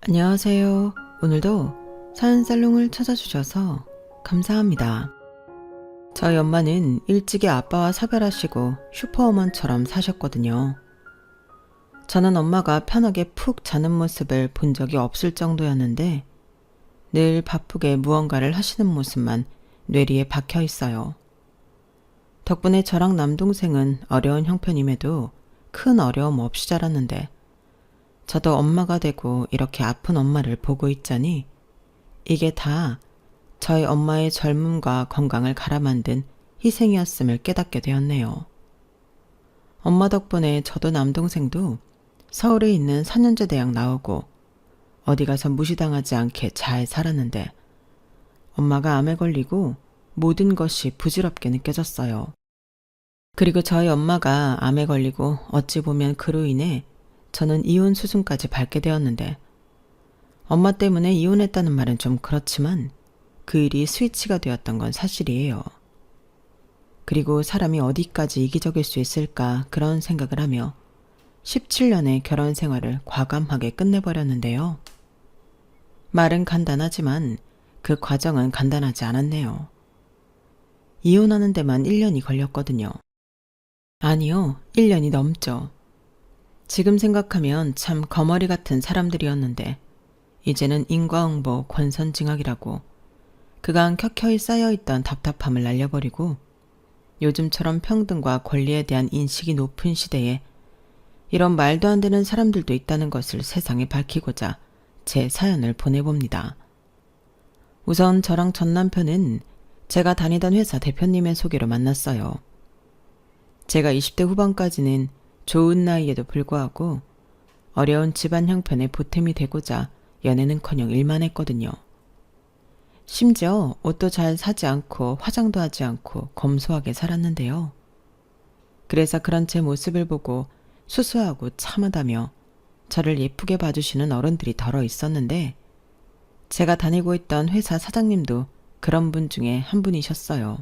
안녕하세요. 오늘도 사연살롱을 찾아주셔서 감사합니다. 저희 엄마는 일찍이 아빠와 사별하시고 슈퍼우먼처럼 사셨거든요. 저는 엄마가 편하게 푹 자는 모습을 본 적이 없을 정도였는데 늘 바쁘게 무언가를 하시는 모습만 뇌리에 박혀 있어요. 덕분에 저랑 남동생은 어려운 형편임에도 큰 어려움 없이 자랐는데 저도 엄마가 되고 이렇게 아픈 엄마를 보고 있자니 이게 다 저희 엄마의 젊음과 건강을 갈아 만든 희생이었음을 깨닫게 되었네요. 엄마 덕분에 저도 남동생도 서울에 있는 4년제 대학 나오고 어디 가서 무시당하지 않게 잘 살았는데 엄마가 암에 걸리고 모든 것이 부질없게 느껴졌어요. 그리고 저희 엄마가 암에 걸리고 어찌 보면 그로 인해 저는 이혼 수순까지 밟게 되었는데 엄마 때문에 이혼했다는 말은 좀 그렇지만 그 일이 스위치가 되었던 건 사실이에요. 그리고 사람이 어디까지 이기적일 수 있을까 그런 생각을 하며 17년의 결혼 생활을 과감하게 끝내버렸는데요. 말은 간단하지만 그 과정은 간단하지 않았네요. 이혼하는 데만 1년이 걸렸거든요. 아니요, 1년이 넘죠. 지금 생각하면 참 거머리 같은 사람들이었는데 이제는 인과응보 권선징악이라고 그간 켜켜이 쌓여있던 답답함을 날려버리고 요즘처럼 평등과 권리에 대한 인식이 높은 시대에 이런 말도 안 되는 사람들도 있다는 것을 세상에 밝히고자 제 사연을 보내봅니다. 우선 저랑 전 남편은 제가 다니던 회사 대표님의 소개로 만났어요. 제가 20대 후반까지는 좋은 나이에도 불구하고 어려운 집안 형편에 보탬이 되고자 연애는커녕 일만 했거든요. 심지어 옷도 잘 사지 않고 화장도 하지 않고 검소하게 살았는데요. 그래서 그런 제 모습을 보고 수수하고 참하다며 저를 예쁘게 봐주시는 어른들이 덜어 있었는데 제가 다니고 있던 회사 사장님도 그런 분 중에 한 분이셨어요.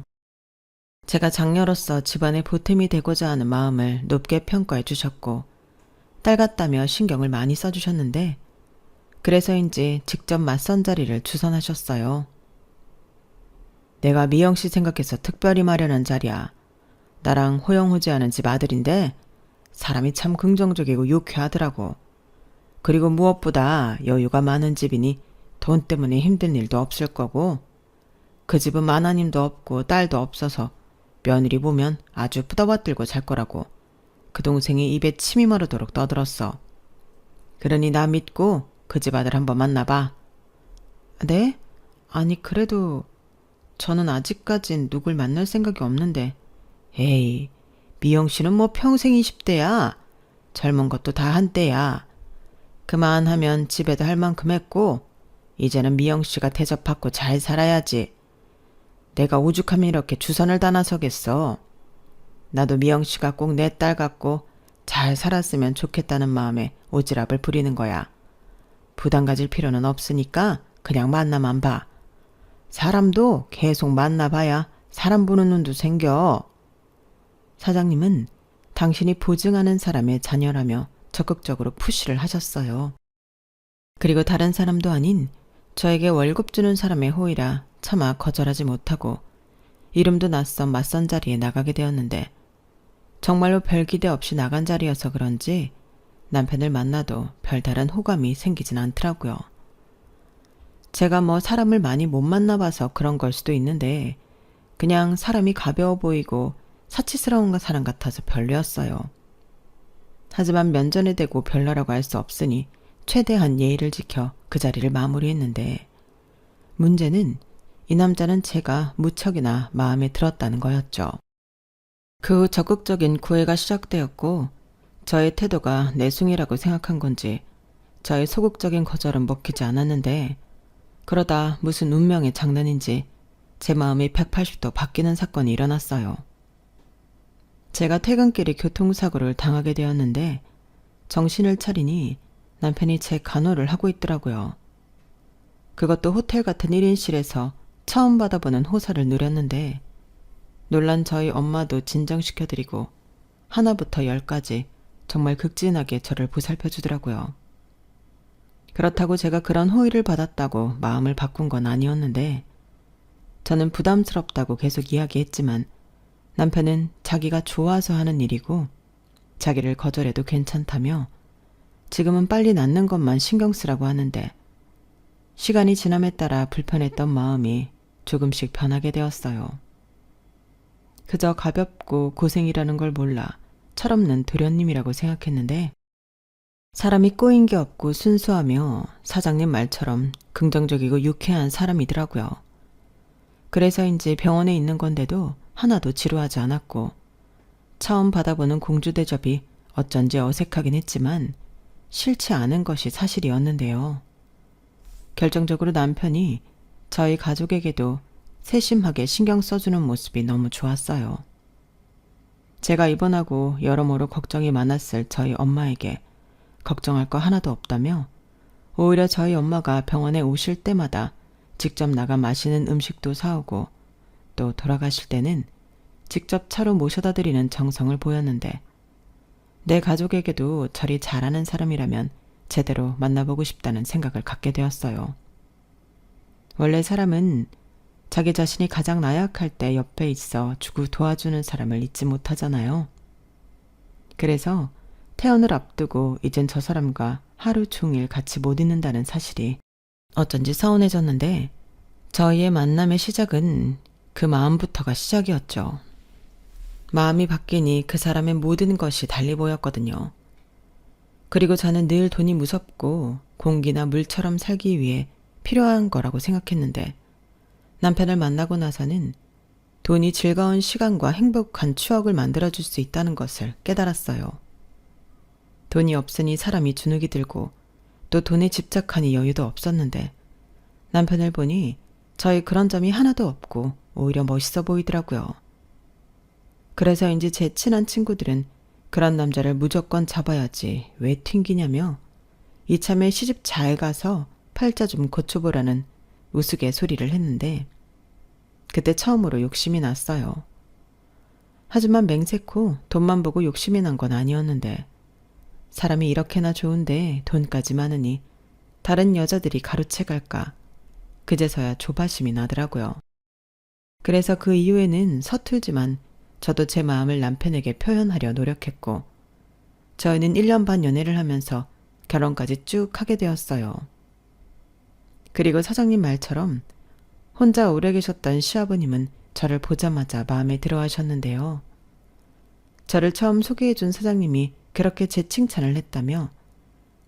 제가 장녀로서 집안에 보탬이 되고자 하는 마음을 높게 평가해 주셨고 딸 같다며 신경을 많이 써주셨는데 그래서인지 직접 맞선 자리를 주선하셨어요. 내가 미영씨 생각해서 특별히 마련한 자리야. 나랑 호영호재하는 집 아들인데 사람이 참 긍정적이고 유쾌하더라고. 그리고 무엇보다 여유가 많은 집이니 돈 때문에 힘든 일도 없을 거고 그 집은 마나님도 없고 딸도 없어서 며느리 보면 아주 뿌다와들고 잘 거라고 그 동생이 입에 침이 마르도록 떠들었어. 그러니 나 믿고 그 집 아들 한번 만나봐. 네? 아니 그래도 저는 아직까진 누굴 만날 생각이 없는데. 에이, 미영씨는 뭐 평생 20대야. 젊은 것도 다 한때야. 그만하면 집에도 할 만큼 했고 이제는 미영씨가 대접받고 잘 살아야지. 내가 오죽하면 이렇게 주선을 다 나서겠어. 나도 미영씨가 꼭 내 딸 같고 잘 살았으면 좋겠다는 마음에 오지랖을 부리는 거야. 부담 가질 필요는 없으니까 그냥 만나만 봐. 사람도 계속 만나봐야 사람 보는 눈도 생겨. 사장님은 당신이 보증하는 사람의 자녀라며 적극적으로 푸시를 하셨어요. 그리고 다른 사람도 아닌 저에게 월급 주는 사람의 호의라 차마 거절하지 못하고 이름도 낯선 맞선 자리에 나가게 되었는데 정말로 별 기대 없이 나간 자리여서 그런지 남편을 만나도 별다른 호감이 생기진 않더라고요. 제가 뭐 사람을 많이 못 만나봐서 그런 걸 수도 있는데 그냥 사람이 가벼워 보이고 사치스러운 사람 같아서 별로였어요. 하지만 면전에 대고 별로라고 할 수 없으니 최대한 예의를 지켜 그 자리를 마무리했는데 문제는 이 남자는 제가 무척이나 마음에 들었다는 거였죠. 그 후 적극적인 구애가 시작되었고 저의 태도가 내숭이라고 생각한 건지 저의 소극적인 거절은 먹히지 않았는데 그러다 무슨 운명의 장난인지 제 마음이 180도 바뀌는 사건이 일어났어요. 제가 퇴근길에 교통사고를 당하게 되었는데 정신을 차리니 남편이 제 간호를 하고 있더라고요. 그것도 호텔 같은 1인실에서 처음 받아보는 호사를 누렸는데 놀란 저희 엄마도 진정시켜드리고 하나부터 10까지 정말 극진하게 저를 보살펴주더라고요. 그렇다고 제가 그런 호의를 받았다고 마음을 바꾼 건 아니었는데 저는 부담스럽다고 계속 이야기했지만 남편은 자기가 좋아서 하는 일이고 자기를 거절해도 괜찮다며 지금은 빨리 낫는 것만 신경 쓰라고 하는데 시간이 지남에 따라 불편했던 마음이 조금씩 변하게 되었어요. 그저 가볍고 고생이라는 걸 몰라 철없는 도련님이라고 생각했는데 사람이 꼬인 게 없고 순수하며 사장님 말처럼 긍정적이고 유쾌한 사람이더라고요. 그래서인지 병원에 있는 건데도 하나도 지루하지 않았고 처음 받아보는 공주 대접이 어쩐지 어색하긴 했지만 싫지 않은 것이 사실이었는데요. 결정적으로 남편이 저희 가족에게도 세심하게 신경 써주는 모습이 너무 좋았어요. 제가 입원하고 여러모로 걱정이 많았을 저희 엄마에게 걱정할 거 하나도 없다며 오히려 저희 엄마가 병원에 오실 때마다 직접 나가 맛있는 음식도 사오고 또 돌아가실 때는 직접 차로 모셔다 드리는 정성을 보였는데 내 가족에게도 저리 잘하는 사람이라면 제대로 만나보고 싶다는 생각을 갖게 되었어요. 원래 사람은 자기 자신이 가장 나약할 때 옆에 있어 주고 도와주는 사람을 잊지 못하잖아요. 그래서 퇴원을 앞두고 이젠 저 사람과 하루 종일 같이 못 있는다는 사실이 어쩐지 서운해졌는데 저희의 만남의 시작은 그 마음부터가 시작이었죠. 마음이 바뀌니 그 사람의 모든 것이 달리 보였거든요. 그리고 저는 늘 돈이 무섭고 공기나 물처럼 살기 위해 필요한 거라고 생각했는데 남편을 만나고 나서는 돈이 즐거운 시간과 행복한 추억을 만들어줄 수 있다는 것을 깨달았어요. 돈이 없으니 사람이 주눅이 들고 또 돈에 집착하니 여유도 없었는데 남편을 보니 저희 그런 점이 하나도 없고 오히려 멋있어 보이더라고요. 그래서인지 제 친한 친구들은 그런 남자를 무조건 잡아야지 왜 튕기냐며 이참에 시집 잘 가서 팔자 좀 고쳐보라는 우스갯소리를 했는데 그때 처음으로 욕심이 났어요. 하지만 맹세코 돈만 보고 욕심이 난 건 아니었는데 사람이 이렇게나 좋은데 돈까지 많으니 다른 여자들이 가로채 갈까 그제서야 조바심이 나더라고요. 그래서 그 이후에는 서툴지만 저도 제 마음을 남편에게 표현하려 노력했고 저희는 1년 반 연애를 하면서 결혼까지 쭉 하게 되었어요. 그리고 사장님 말처럼 혼자 오래 계셨던 시아버님은 저를 보자마자 마음에 들어 하셨는데요. 저를 처음 소개해준 사장님이 그렇게 제 칭찬을 했다며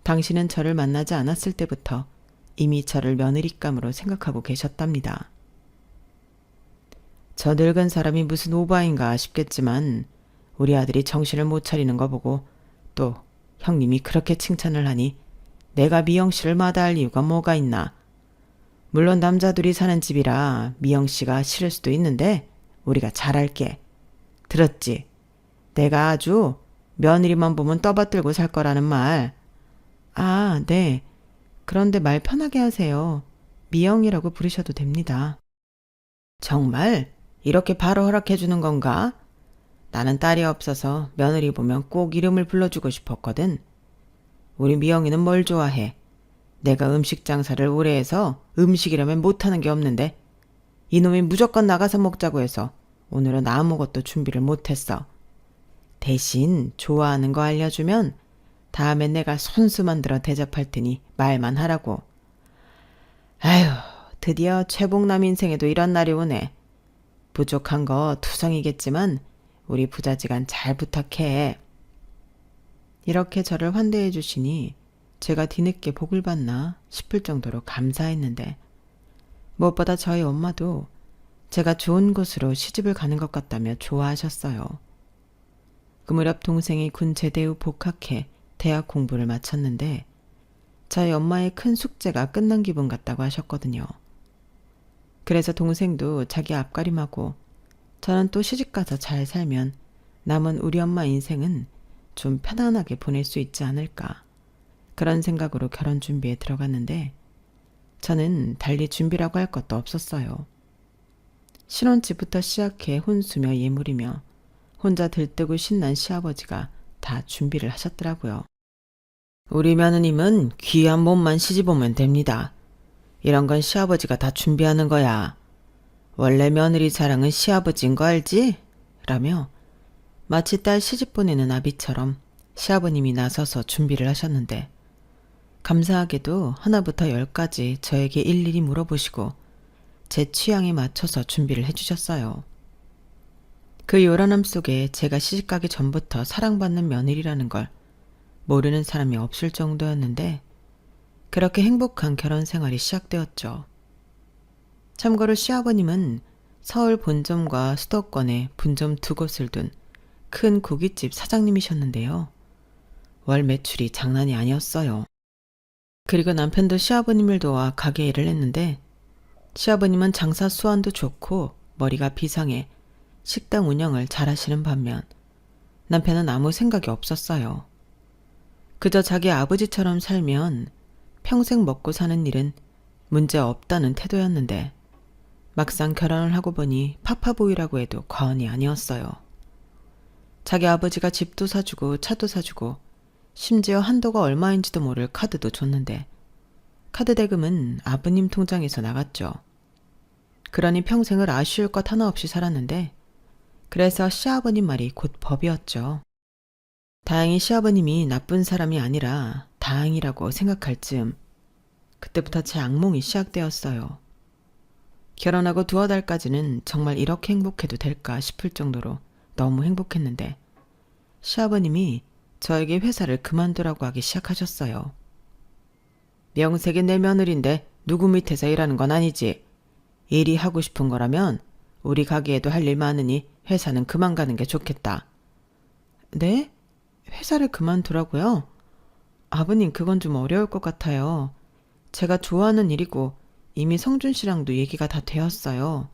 당신은 저를 만나지 않았을 때부터 이미 저를 며느리감으로 생각하고 계셨답니다. 저 늙은 사람이 무슨 오바인가 싶겠지만 우리 아들이 정신을 못 차리는 거 보고 또 형님이 그렇게 칭찬을 하니 내가 미영 씨를 마다할 이유가 뭐가 있나. 물론 남자들이 사는 집이라 미영 씨가 싫을 수도 있는데 우리가 잘할게. 들었지? 내가 아주 며느리만 보면 떠받들고 살 거라는 말. 아, 네. 그런데 말 편하게 하세요. 미영이라고 부르셔도 됩니다. 정말? 이렇게 바로 허락해 주는 건가? 나는 딸이 없어서 며느리 보면 꼭 이름을 불러주고 싶었거든. 우리 미영이는 뭘 좋아해? 내가 음식 장사를 오래 해서 음식이라면 못하는 게 없는데 이놈이 무조건 나가서 먹자고 해서 오늘은 아무것도 준비를 못했어. 대신 좋아하는 거 알려주면 다음엔 내가 손수 만들어 대접할 테니 말만 하라고. 아휴, 드디어 최복남 인생에도 이런 날이 오네. 부족한 거 투성이겠지만 우리 부자지간 잘 부탁해. 이렇게 저를 환대해 주시니 제가 뒤늦게 복을 받나 싶을 정도로 감사했는데 무엇보다 저희 엄마도 제가 좋은 곳으로 시집을 가는 것 같다며 좋아하셨어요. 그 무렵 동생이 군 제대 후 복학해 대학 공부를 마쳤는데 저희 엄마의 큰 숙제가 끝난 기분 같다고 하셨거든요. 그래서 동생도 자기 앞가림하고 저는 또 시집가서 잘 살면 남은 우리 엄마 인생은 좀 편안하게 보낼 수 있지 않을까. 그런 생각으로 결혼 준비에 들어갔는데 저는 달리 준비라고 할 것도 없었어요. 신혼집부터 시작해 혼수며 예물이며 혼자 들뜨고 신난 시아버지가 다 준비를 하셨더라고요. 우리 며느님은 귀한 몸만 시집오면 됩니다. 이런 건 시아버지가 다 준비하는 거야. 원래 며느리 자랑은 시아버지인 거 알지? 라며 마치 딸 시집 보내는 아비처럼 시아버님이 나서서 준비를 하셨는데 감사하게도 하나부터 열까지 저에게 일일이 물어보시고 제 취향에 맞춰서 준비를 해주셨어요. 그 요란함 속에 제가 시집가기 전부터 사랑받는 며느리라는 걸 모르는 사람이 없을 정도였는데 그렇게 행복한 결혼 생활이 시작되었죠. 참고로 시아버님은 서울 본점과 수도권에 분점 2곳을 둔 큰 고깃집 사장님이셨는데요. 월 매출이 장난이 아니었어요. 그리고 남편도 시아버님을 도와 가게 일을 했는데 시아버님은 장사 수완도 좋고 머리가 비상해 식당 운영을 잘하시는 반면 남편은 아무 생각이 없었어요. 그저 자기 아버지처럼 살면 평생 먹고 사는 일은 문제 없다는 태도였는데 막상 결혼을 하고 보니 파파보이라고 해도 과언이 아니었어요. 자기 아버지가 집도 사주고 차도 사주고 심지어 한도가 얼마인지도 모를 카드도 줬는데 카드 대금은 아버님 통장에서 나갔죠. 그러니 평생을 아쉬울 것 하나 없이 살았는데 그래서 시아버님 말이 곧 법이었죠. 다행히 시아버님이 나쁜 사람이 아니라 다행이라고 생각할 즈음 그때부터 제 악몽이 시작되었어요. 결혼하고 2달까지는 정말 이렇게 행복해도 될까 싶을 정도로 너무 행복했는데 시아버님이 저에게 회사를 그만두라고 하기 시작하셨어요. 명색이 내 며느리인데 누구 밑에서 일하는 건 아니지. 일이 하고 싶은 거라면 우리 가게에도 할 일 많으니 회사는 그만 가는 게 좋겠다. 네? 회사를 그만두라고요? 아버님 그건 좀 어려울 것 같아요. 제가 좋아하는 일이고 이미 성준 씨랑도 얘기가 다 되었어요.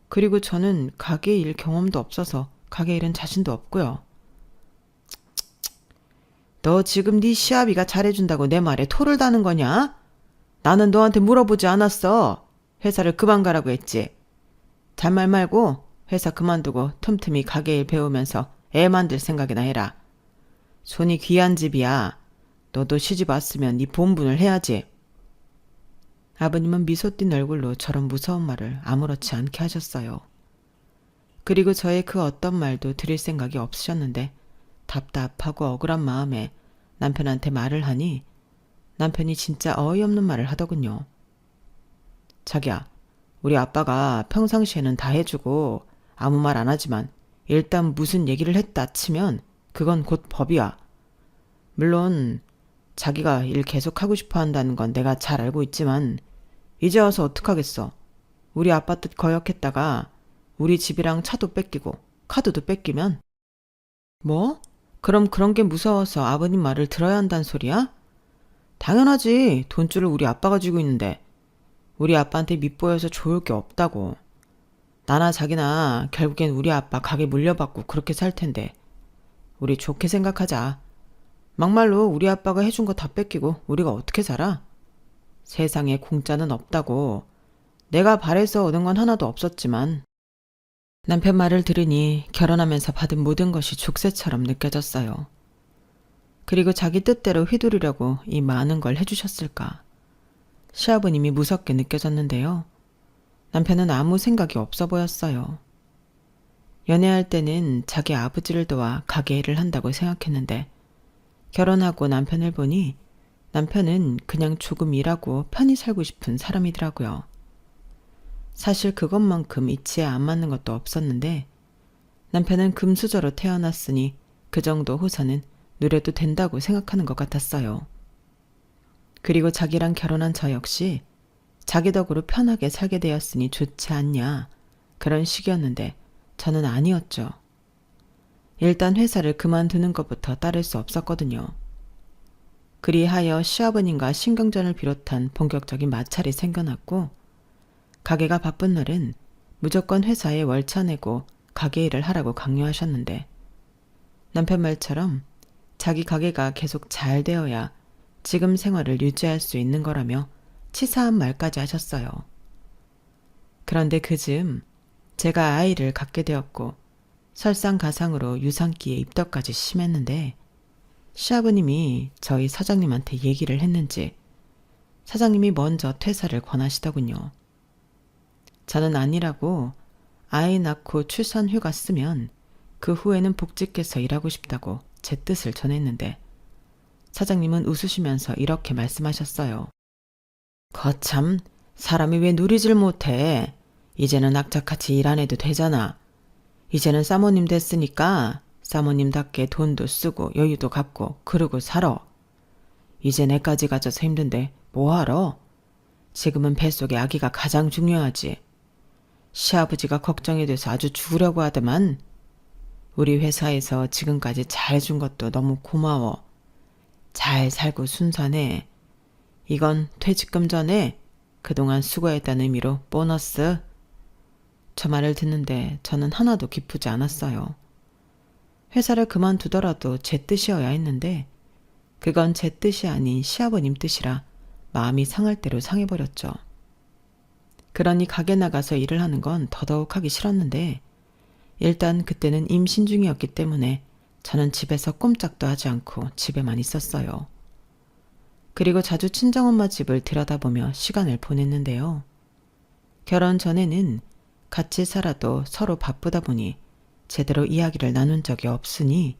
그리고 저는 가게 일 경험도 없어서 가게 일은 자신도 없고요. 너 지금 네 시아비가 잘해준다고 내 말에 토를 다는 거냐? 나는 너한테 물어보지 않았어. 회사를 그만 가라고 했지. 잔말 말고 회사 그만두고 틈틈이 가게 일 배우면서 애 만들 생각이나 해라. 손이 귀한 집이야. 너도 시집 왔으면 네 본분을 해야지. 아버님은 미소 띤 얼굴로 저런 무서운 말을 아무렇지 않게 하셨어요. 그리고 저의 그 어떤 말도 드릴 생각이 없으셨는데 답답하고 억울한 마음에 남편한테 말을 하니 남편이 진짜 어이없는 말을 하더군요. 자기야, 우리 아빠가 평상시에는 다 해주고 아무 말 안 하지만 일단 무슨 얘기를 했다 치면 그건 곧 법이야. 물론 자기가 일 계속하고 싶어 한다는 건 내가 잘 알고 있지만 이제 와서 어떡하겠어. 우리 아빠 뜻 거역했다가 우리 집이랑 차도 뺏기고 카드도 뺏기면 뭐? 그럼 그런 게 무서워서 아버님 말을 들어야 한다는 소리야? 당연하지. 돈줄을 우리 아빠가 쥐고 있는데 우리 아빠한테 밉보여서 좋을 게 없다고. 나나 자기나 결국엔 우리 아빠 가게 물려받고 그렇게 살 텐데 우리 좋게 생각하자. 막말로 우리 아빠가 해준 거 다 뺏기고 우리가 어떻게 살아? 세상에 공짜는 없다고. 내가 바래서 얻은 건 하나도 없었지만 남편 말을 들으니 결혼하면서 받은 모든 것이 족쇄처럼 느껴졌어요. 그리고 자기 뜻대로 휘두르려고 이 많은 걸 해주셨을까. 시아버님이 무섭게 느껴졌는데요. 남편은 아무 생각이 없어 보였어요. 연애할 때는 자기 아버지를 도와 가게 일을 한다고 생각했는데 결혼하고 남편을 보니 남편은 그냥 조금 일하고 편히 살고 싶은 사람이더라고요. 사실 그것만큼 이치에 안 맞는 것도 없었는데 남편은 금수저로 태어났으니 그 정도 호사는 누려도 된다고 생각하는 것 같았어요. 그리고 자기랑 결혼한 저 역시 자기 덕으로 편하게 살게 되었으니 좋지 않냐 그런 식이었는데 저는 아니었죠. 일단 회사를 그만두는 것부터 따를 수 없었거든요. 그리하여 시아버님과 신경전을 비롯한 본격적인 마찰이 생겨났고 가게가 바쁜 날은 무조건 회사에 월차 내고 가게 일을 하라고 강요하셨는데 남편 말처럼 자기 가게가 계속 잘 되어야 지금 생활을 유지할 수 있는 거라며 치사한 말까지 하셨어요. 그런데 그 즈음 제가 아이를 갖게 되었고 설상가상으로 유산기에 입덧까지 심했는데 시아버님이 저희 사장님한테 얘기를 했는지 사장님이 먼저 퇴사를 권하시더군요. 저는 아니라고 아이 낳고 출산 휴가 쓰면 그 후에는 복직해서 일하고 싶다고 제 뜻을 전했는데 사장님은 웃으시면서 이렇게 말씀하셨어요. 거참, 사람이 왜 누리질 못해? 이제는 악착같이 일 안 해도 되잖아. 이제는 사모님 됐으니까 사모님답게 돈도 쓰고 여유도 갚고 그러고 살아. 이제 내까지 가져서 힘든데 뭐하러? 지금은 뱃속에 아기가 가장 중요하지. 시아버지가 걱정이 돼서 아주 죽으려고 하더만. 우리 회사에서 지금까지 잘해준 것도 너무 고마워. 잘 살고 순산해. 이건 퇴직금 전에 그동안 수고했다는 의미로 보너스. 저 말을 듣는데 저는 하나도 기쁘지 않았어요. 회사를 그만두더라도 제 뜻이어야 했는데 그건 제 뜻이 아닌 시아버님 뜻이라 마음이 상할 대로 상해버렸죠. 그러니 가게 나가서 일을 하는 건 더더욱 하기 싫었는데 일단 그때는 임신 중이었기 때문에 저는 집에서 꼼짝도 하지 않고 집에만 있었어요. 그리고 자주 친정엄마 집을 들여다보며 시간을 보냈는데요. 결혼 전에는 같이 살아도 서로 바쁘다 보니 제대로 이야기를 나눈 적이 없으니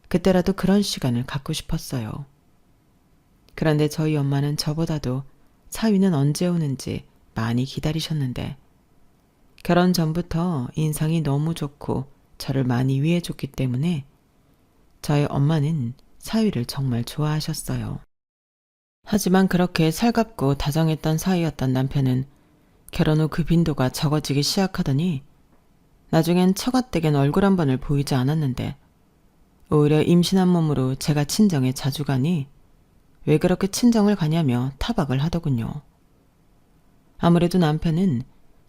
그때라도 그런 시간을 갖고 싶었어요. 그런데 저희 엄마는 저보다도 사위는 언제 오는지 많이 기다리셨는데 결혼 전부터 인상이 너무 좋고 저를 많이 위해줬기 때문에 저희 엄마는 사위를 정말 좋아하셨어요. 하지만 그렇게 살갑고 다정했던 사이였던 남편은 결혼 후 그 빈도가 적어지기 시작하더니 나중엔 처가댁엔 얼굴 한 번을 보이지 않았는데 오히려 임신한 몸으로 제가 친정에 자주 가니 왜 그렇게 친정을 가냐며 타박을 하더군요. 아무래도 남편은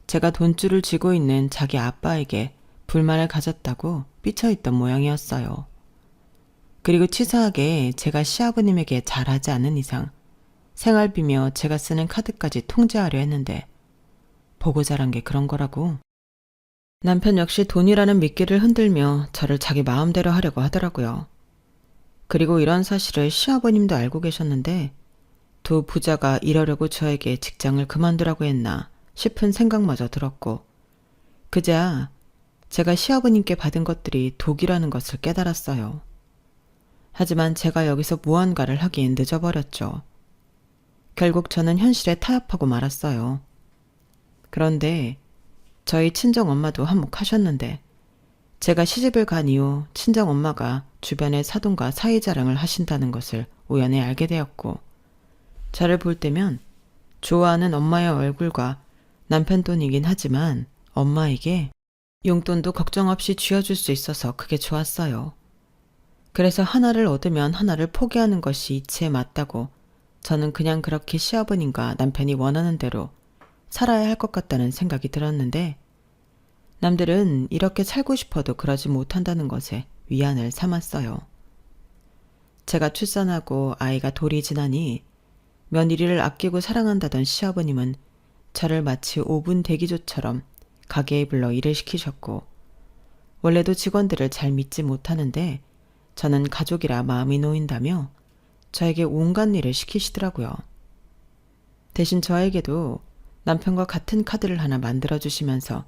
제가 돈줄을 쥐고 있는 자기 아빠에게 불만을 가졌다고 삐쳐있던 모양이었어요. 그리고 치사하게 제가 시아버님에게 잘하지 않은 이상 생활비며 제가 쓰는 카드까지 통제하려 했는데 보고 자란 게 그런 거라고. 남편 역시 돈이라는 미끼를 흔들며 저를 자기 마음대로 하려고 하더라고요. 그리고 이런 사실을 시아버님도 알고 계셨는데 두 부자가 이러려고 저에게 직장을 그만두라고 했나 싶은 생각마저 들었고 그제야 제가 시아버님께 받은 것들이 독이라는 것을 깨달았어요. 하지만 제가 여기서 무언가를 하기엔 늦어버렸죠. 결국 저는 현실에 타협하고 말았어요. 그런데 저희 친정엄마도 한몫하셨는데 제가 시집을 간 이후 친정엄마가 주변의 사돈과 사이자랑을 하신다는 것을 우연히 알게 되었고 저를 볼 때면 좋아하는 엄마의 얼굴과 남편 돈이긴 하지만 엄마에게 용돈도 걱정 없이 쥐어줄 수 있어서 그게 좋았어요. 그래서 하나를 얻으면 하나를 포기하는 것이 이치에 맞다고 저는 그냥 그렇게 시아버님과 남편이 원하는 대로 살아야 할 것 같다는 생각이 들었는데 남들은 이렇게 살고 싶어도 그러지 못한다는 것에 위안을 삼았어요. 제가 출산하고 아이가 돌이 지나니 며느리를 아끼고 사랑한다던 시아버님은 저를 마치 5분 대기조처럼 가게에 불러 일을 시키셨고 원래도 직원들을 잘 믿지 못하는데 저는 가족이라 마음이 놓인다며 저에게 온갖 일을 시키시더라고요. 대신 저에게도 남편과 같은 카드를 하나 만들어주시면서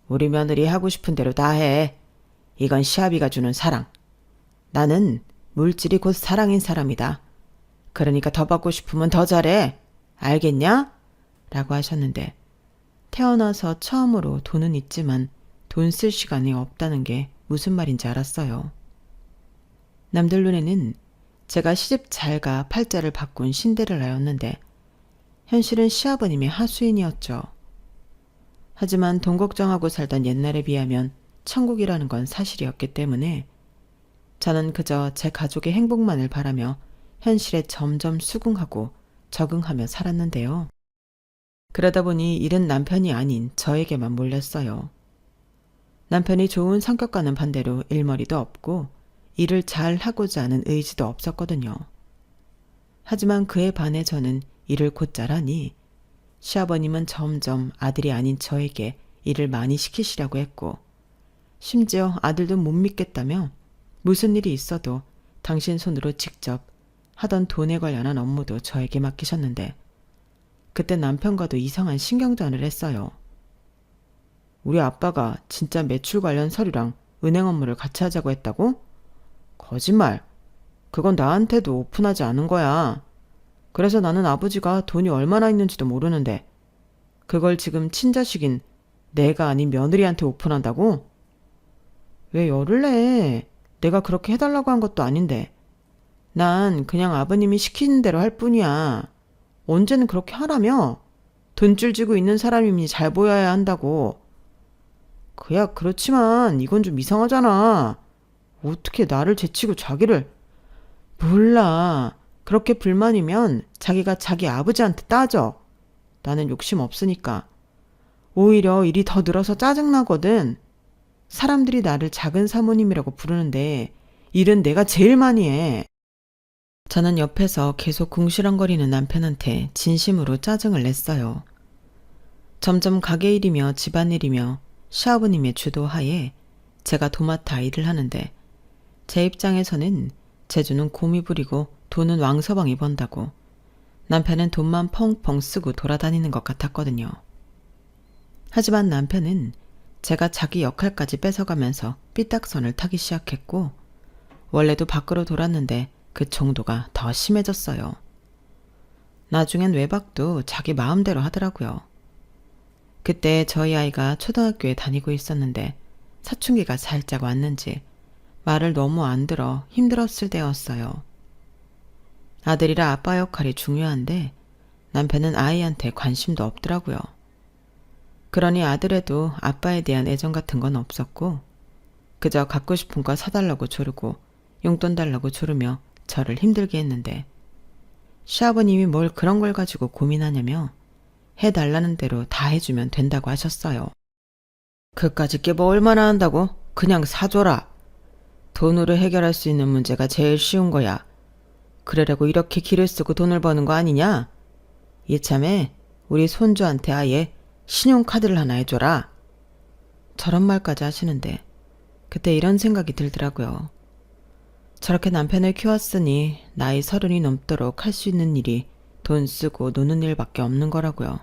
우리 며느리 하고 싶은 대로 다 해. 이건 시아비가 주는 사랑. 나는 물질이 곧 사랑인 사람이다. 그러니까 더 받고 싶으면 더 잘해. 알겠냐? 라고 하셨는데 태어나서 처음으로 돈은 있지만 돈 쓸 시간이 없다는 게 무슨 말인지 알았어요. 남들 눈에는 제가 시집 잘가 팔자를 바꾼 신데렐라였는데 현실은 시아버님의 하수인이었죠. 하지만 돈 걱정하고 살던 옛날에 비하면 천국이라는 건 사실이었기 때문에 저는 그저 제 가족의 행복만을 바라며 현실에 점점 수긍하고 적응하며 살았는데요. 그러다 보니 일은 남편이 아닌 저에게만 몰렸어요. 남편이 좋은 성격과는 반대로 일머리도 없고 일을 잘 하고자 하는 의지도 없었거든요. 하지만 그에 반해 저는 일을 곧잘 하니 시아버님은 점점 아들이 아닌 저에게 일을 많이 시키시려고 했고 심지어 아들도 못 믿겠다며 무슨 일이 있어도 당신 손으로 직접 하던 돈에 관련한 업무도 저에게 맡기셨는데 그때 남편과도 이상한 신경전을 했어요. 우리 아빠가 진짜 매출 관련 서류랑 은행 업무를 같이 하자고 했다고? 거짓말. 그건 나한테도 오픈하지 않은 거야. 그래서 나는 아버지가 돈이 얼마나 있는지도 모르는데 그걸 지금 친자식인 내가 아닌 며느리한테 오픈한다고? 왜 열을 내? 내가 그렇게 해달라고 한 것도 아닌데. 난 그냥 아버님이 시키는 대로 할 뿐이야. 언제는 그렇게 하라며? 돈줄 쥐고 있는 사람이니 잘 보여야 한다고. 그야 그렇지만 이건 좀 이상하잖아. 어떻게 나를 제치고 자기를... 몰라. 그렇게 불만이면 자기가 자기 아버지한테 따져. 나는 욕심 없으니까. 오히려 일이 더 늘어서 짜증나거든. 사람들이 나를 작은 사모님이라고 부르는데 일은 내가 제일 많이 해. 저는 옆에서 계속 궁시렁거리는 남편한테 진심으로 짜증을 냈어요. 점점 가게 일이며 집안일이며 시아버님의 주도하에 제가 도맡아 일을 하는데 제 입장에서는 재주는 곰이 부리고 돈은 왕서방이 번다고 남편은 돈만 펑펑 쓰고 돌아다니는 것 같았거든요. 하지만 남편은 제가 자기 역할까지 뺏어가면서 삐딱선을 타기 시작했고 원래도 밖으로 돌았는데 그 정도가 더 심해졌어요. 나중엔 외박도 자기 마음대로 하더라고요. 그때 저희 아이가 초등학교에 다니고 있었는데 사춘기가 살짝 왔는지 말을 너무 안 들어 힘들었을 때였어요. 아들이라 아빠 역할이 중요한데 남편은 아이한테 관심도 없더라고요. 그러니 아들에도 아빠에 대한 애정 같은 건 없었고 그저 갖고 싶은 거 사달라고 조르고 용돈 달라고 조르며 저를 힘들게 했는데 시아버님이 뭘 그런 걸 가지고 고민하냐며 해달라는 대로 다 해주면 된다고 하셨어요. 그까짓 게 뭐 얼마나 한다고? 그냥 사줘라. 돈으로 해결할 수 있는 문제가 제일 쉬운 거야. 그러려고 이렇게 기를 쓰고 돈을 버는 거 아니냐? 이참에 우리 손주한테 아예 신용카드를 하나 해줘라. 저런 말까지 하시는데 그때 이런 생각이 들더라고요. 저렇게 남편을 키웠으니 나이 30이 넘도록 할 수 있는 일이 돈 쓰고 노는 일밖에 없는 거라고요.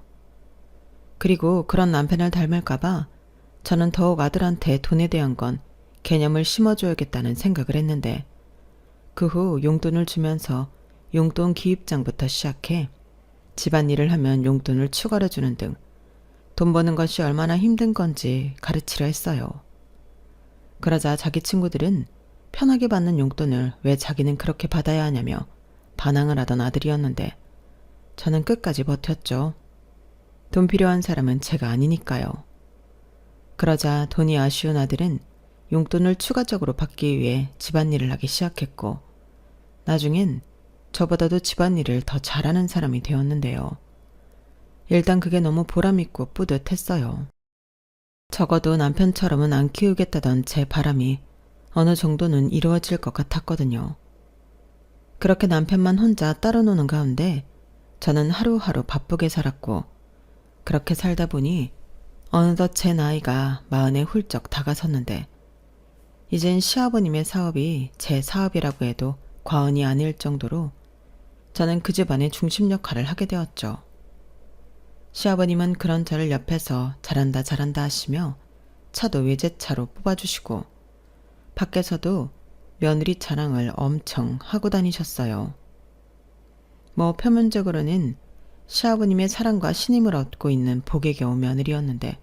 그리고 그런 남편을 닮을까봐 저는 더욱 아들한테 돈에 대한 건 개념을 심어줘야겠다는 생각을 했는데 그 후 용돈을 주면서 용돈 기입장부터 시작해 집안일을 하면 용돈을 추가로 주는 등 돈 버는 것이 얼마나 힘든 건지 가르치려 했어요. 그러자 자기 친구들은 편하게 받는 용돈을 왜 자기는 그렇게 받아야 하냐며 반항을 하던 아들이었는데 저는 끝까지 버텼죠. 돈 필요한 사람은 제가 아니니까요. 그러자 돈이 아쉬운 아들은 용돈을 추가적으로 받기 위해 집안일을 하기 시작했고 나중엔 저보다도 집안일을 더 잘하는 사람이 되었는데요. 일단 그게 너무 보람있고 뿌듯했어요. 적어도 남편처럼은 안 키우겠다던 제 바람이 어느 정도는 이루어질 것 같았거든요. 그렇게 남편만 혼자 따로 노는 가운데 저는 하루하루 바쁘게 살았고 그렇게 살다 보니 어느덧 제 나이가 40에 훌쩍 다가섰는데 이젠 시아버님의 사업이 제 사업이라고 해도 과언이 아닐 정도로 저는 그 집안의 중심 역할을 하게 되었죠. 시아버님은 그런 저를 옆에서 잘한다 잘한다 하시며 차도 외제차로 뽑아주시고 밖에서도 며느리 자랑을 엄청 하고 다니셨어요. 뭐 표면적으로는 시아버님의 사랑과 신임을 얻고 있는 복에 겨운 며느리였는데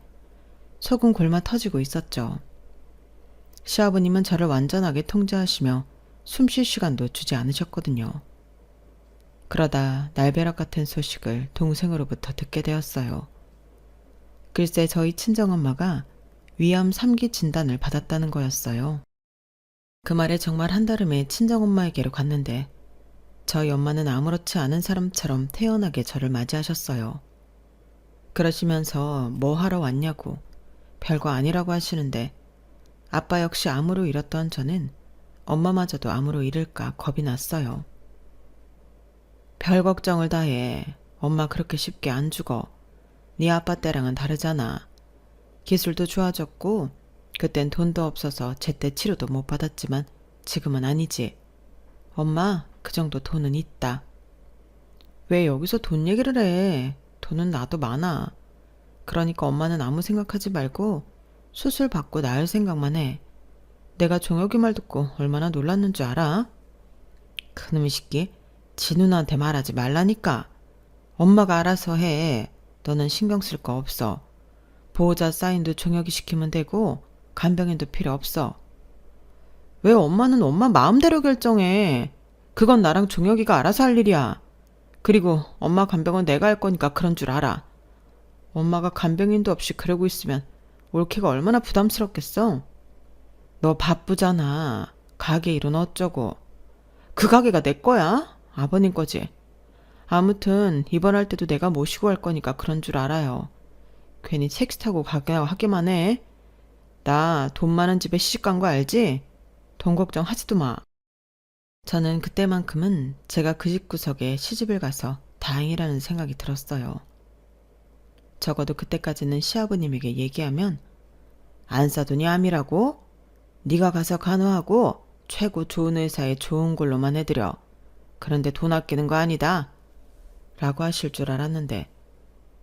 속은 골마 터지고 있었죠. 시아버님은 저를 완전하게 통제하시며 숨 쉴 시간도 주지 않으셨거든요. 그러다 날벼락 같은 소식을 동생으로부터 듣게 되었어요. 글쎄 저희 친정엄마가 위암 3기 진단을 받았다는 거였어요. 그 말에 정말 한달음에 친정엄마에게로 갔는데 저희 엄마는 아무렇지 않은 사람처럼 태연하게 저를 맞이하셨어요. 그러시면서 뭐 하러 왔냐고 별거 아니라고 하시는데 아빠 역시 암으로 잃었던 저는 엄마마저도 암으로 잃을까 겁이 났어요. 별 걱정을 다 해. 엄마 그렇게 쉽게 안 죽어. 네 아빠 때랑은 다르잖아. 기술도 좋아졌고 그땐 돈도 없어서 제때 치료도 못 받았지만 지금은 아니지. 엄마, 그 정도 돈은 있다. 왜 여기서 돈 얘기를 해? 돈은 나도 많아. 그러니까 엄마는 아무 생각하지 말고 수술 받고 나을 생각만 해. 내가 종혁이 말 듣고 얼마나 놀랐는 줄 알아? 그놈의 새끼, 지 누나한테 말하지 말라니까. 엄마가 알아서 해. 너는 신경 쓸 거 없어. 보호자 사인도 종혁이 시키면 되고 간병인도 필요 없어. 왜 엄마는 엄마 마음대로 결정해. 그건 나랑 종혁이가 알아서 할 일이야. 그리고 엄마 간병은 내가 할 거니까 그런 줄 알아. 엄마가 간병인도 없이 그러고 있으면 올케가 얼마나 부담스럽겠어. 너 바쁘잖아. 가게 일은 어쩌고. 그 가게가 내 거야? 아버님 거지. 아무튼 입원할 때도 내가 모시고 할 거니까 그런 줄 알아요. 괜히 택시 타고 가게 하기만 해. 나 돈 많은 집에 시집 간 거 알지? 돈 걱정 하지도 마. 저는 그때만큼은 제가 그 집구석에 시집을 가서 다행이라는 생각이 들었어요. 적어도 그때까지는 시아버님에게 얘기하면 안 싸더니 암이라고? 네가 가서 간호하고 최고 좋은 의사에 좋은 걸로만 해드려. 그런데 돈 아끼는 거 아니다. 라고 하실 줄 알았는데